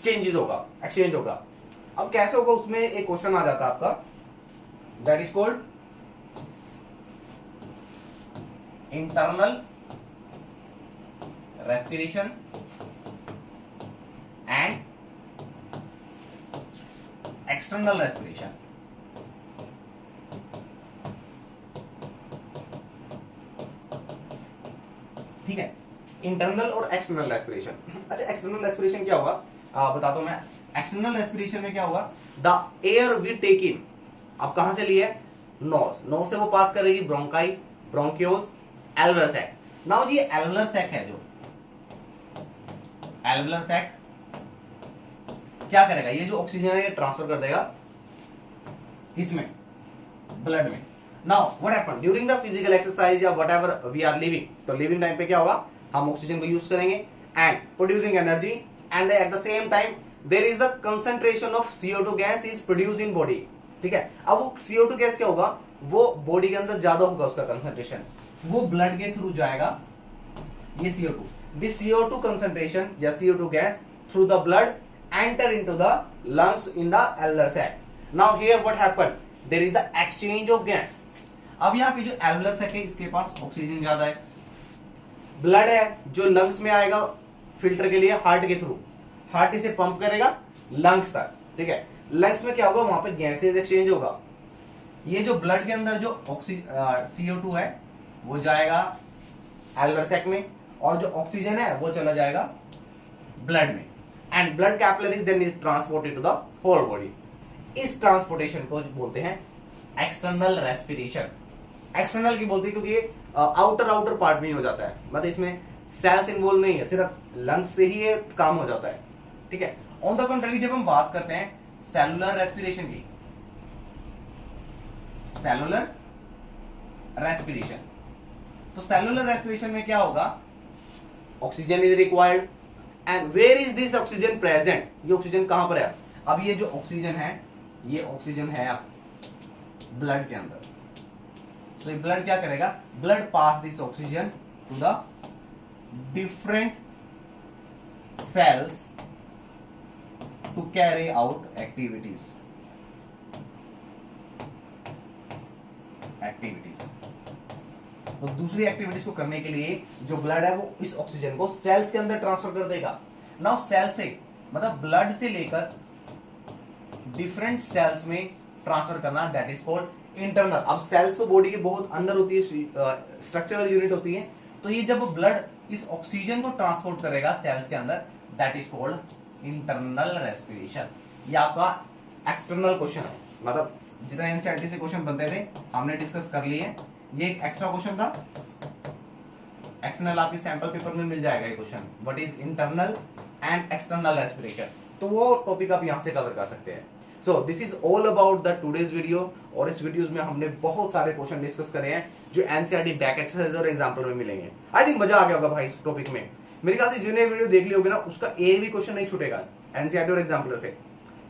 चेंजेस होगा, एक्सचेंज होगा। अब कैसे होगा, उसमें एक क्वेश्चन आ जाता है आपका, that is called internal respiration and external respiration. ठीक है, इंटरनल और एक्सटर्नल रेस्पिरेशन। अच्छा, एक्सटर्नल रेस्पिरेशन क्या होगा बताता हूं मैं। एक्सटर्नल रेस्पिरेशन में क्या होगा, द एयर वी टेक इन, अब कहां से लिए, नोज, नोज से वो पास करेगी bronchi, bronchioles, alveolar sac. Now जी एल्वुलर सैक है, जो एल्वुलर सैक क्या करेगा, ये जो ऑक्सीजन है ये ट्रांसफर कर देगा किसमें, ब्लड में। Now what happen during the physical exercise या व्हाटएवर वी आर लिविंग, तो लिविंग टाइम पे क्या होगा, हम ऑक्सीजन को यूज करेंगे and producing energy, and at the same time there is the concentration of CO2 gas is produce in body, ठीक है। अब वो CO2 गैस क्या होगा, वो बॉडी के अंदर ज्यादा होगा उसका कंसंट्रेशन, वो ब्लड के थ्रू जाएगा, ये CO2, दिस CO2 कंसंट्रेशन या CO2 gas through the blood enter into the lungs in the alveolar sac. Now here what happened, there is the exchange of gas. अब यहाँ पे जो alveolar sac है इसके पास ऑक्सीजन ज्यादा है, ब्लड है जो लंग्स में आएगा फिल्टर के लिए हार्ट के थ्रू, हार्ट इसे पंप करेगा लंग्स तक, ठीक है। लंग्स में क्या होगा, वहां पे गैसेज एक्सचेंज होगा। ये जो ब्लड के अंदर जो CO2 है वो जाएगा alveolar sac में, और जो ऑक्सीजन है वो चला जाएगा ब्लड में, and blood capillaries then is transported to the whole body. इस ट्रांसपोर्टेशन को बोलते हैं एक्सटर्नल रेस्पिरेशन। एक्सटर्नल की बोलते हैं क्योंकि ये आउटर पार्ट में ही हो जाता है, मतलब इसमें सेल्स इन्वॉल्व नहीं है, सिर्फ लंग्स से ही ये काम हो जाता है, ठीक है। ऑन द कंट्री जब हम बात करते हैं सेलुलर रेस्पिरेशन की, सेलुलर रेस्पिरेशन, तो सेलुलर रेस्पिरेशन में क्या होगा, oxygen is required and where is this oxygen present, ये ऑक्सीजन कहां पर है। अब ये जो ऑक्सीजन है, ये ऑक्सीजन है आप ब्लड के अंदर, तो ये ब्लड क्या करेगा, blood pass this oxygen to the different cells to carry out activities. तो दूसरी एक्टिविटीज को करने के लिए जो ब्लड है वो इस ऑक्सीजन को सेल्स के अंदर ट्रांसफर कर देगा। नाउ सेल से मतलब ब्लड से लेकर डिफरेंट सेल्स में ट्रांसफर करना, दैट इज कॉल्ड इंटरनल। अब सेल्स तो बॉडी के बहुत अंदर होती है, स्ट्रक्चरल यूनिट होती है। तो ये जब ब्लड इस ऑक्सीजन को ट्रांसपोर्ट करेगा सेल्स के अंदर, that is called internal respiration. ये आपका एक्सटर्नल क्वेश्चन है, मतलब जितना एनसीईआरटी से क्वेश्चन बनते थे हमने डिस्कस कर लिए। ये एक एक्स्ट्रा क्वेश्चन था, एक्सटर्नल आपके सैंपल पेपर में मिल जाएगा ये question, what is internal and external respiration. तो वो टॉपिक आप यहां से कवर कर सकते हैं। So this is all about the today's video. और इस वीडियोस में हमने बहुत सारे क्वेश्चन डिस्कस करे हैं जो एनसीईआरटी बैक एक्सरसाइज और एग्जांपल में मिलेंगे। आई थिंक मजा आ गया होगा भाई इस टॉपिक में। मेरे ख्याल से जिन्हें वीडियो देख ली होगी ना, उसका एक भी क्वेश्चन नहीं छूटेगा एनसीईआरटी और एग्जाम्पलर से।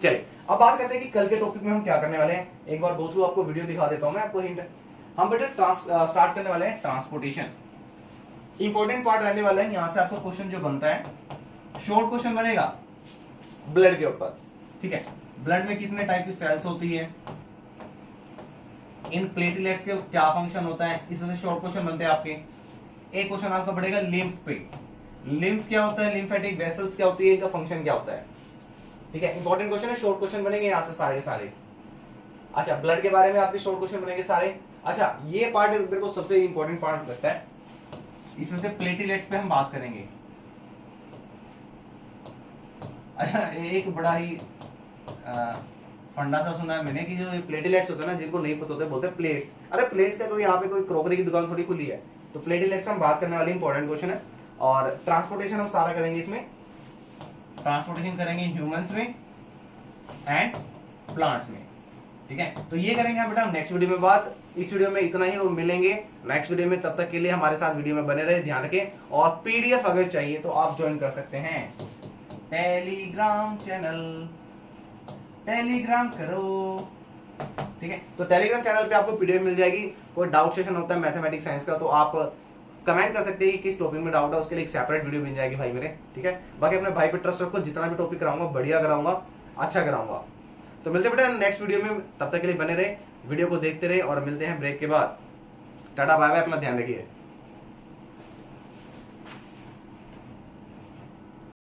चलिए अब बात करते हैं कि कल के टॉपिक में हम क्या करने वाले हैं। एक बार गो थ्रू आपको वीडियो दिखा देता हूं मैं, आपको हिंट। हम बेटे स्टार्ट करने वाले हैं ट्रांसपोर्टेशन। इंपॉर्टेंट पार्ट रहने वाला है। यहां से आपका क्वेश्चन जो बनता है, शॉर्ट क्वेश्चन बनेगा ब्लड के ऊपर, ठीक है। ब्लड में कितने टाइप की सेल्स होती है, इन प्लेटलेट्स के क्या फंक्शन होता है, इस वजह से शॉर्ट क्वेश्चन बनते हैं आपके। एक क्वेश्चन आपका पड़ेगा लिम्फ पे, लिम्फ क्या होता है, लिम्फेटिक वेसल्स क्या होती है, इनका फंक्शन क्या होता है, ठीक है। इंपॉर्टेंट क्वेश्चन है, शॉर्ट क्वेश्चन बनेंगे यहां से सारे सारे। अच्छा, ब्लड के बारे में आपके शॉर्ट क्वेश्चन बनेंगे सारे। अच्छा, ये पार्ट मेरे को सबसे इंपॉर्टेंट पार्ट लगता है, इसमें से प्लेटलेट्स पे हम बात करेंगे। अच्छा, एक बड़ा ही फंडा सा सुना है मैंने कि जो प्लेटलेट्स होते हैं ना, जिनको नहीं पता होता बोलते हैं प्लेट्स। अरे प्लेट्स का कोई यहाँ पे कोई क्रॉकरी की दुकान थोड़ी खुली है। तो प्लेटलेट्स का हम बात करने वाले इंपॉर्टेंट क्वेश्चन है। और ट्रांसपोर्टेशन हम सारा करेंगे इसमें। ट्रांसपोर्टेशन करेंगे ह्यूमंस में एंड प्लांट्स में, ठीक है। तो ये करेंगे हम बेटा नेक्स्ट वीडियो में बात। इस वीडियो में इतना ही, और मिलेंगे नेक्स्ट वीडियो में। तब तक के लिए हमारे साथ वीडियो में बने रहे, ध्यान रखें। और पीडीएफ अगर चाहिए तो आप ज्वाइन कर सकते हैं टेलीग्राम चैनल, टेलीग्राम करो, ठीक है। तो टेलीग्राम चैनल पे आपको पीडीएफ मिल जाएगी। कोई डाउट सेशन होता है मैथमेटिक्स साइंस का, तो आप कमेंट कर सकते हैं कि किस टॉपिक में डाउट है, उसके लिए एक सेपरेट वीडियो मिल जाएगी भाई मेरे, ठीक है। बाकी अपने भाई पे ट्रस्ट रखो, जितना भी टॉपिक कराऊंगा बढ़िया कराऊंगा, अच्छा कराऊंगा। तो मिलते हैं बेटा नेक्स्ट वीडियो में, तब तक के लिए बने रहे, वीडियो को देखते रहे, और मिलते हैं ब्रेक के बाद। टाटा बाय बाय, अपना ध्यान रखिए।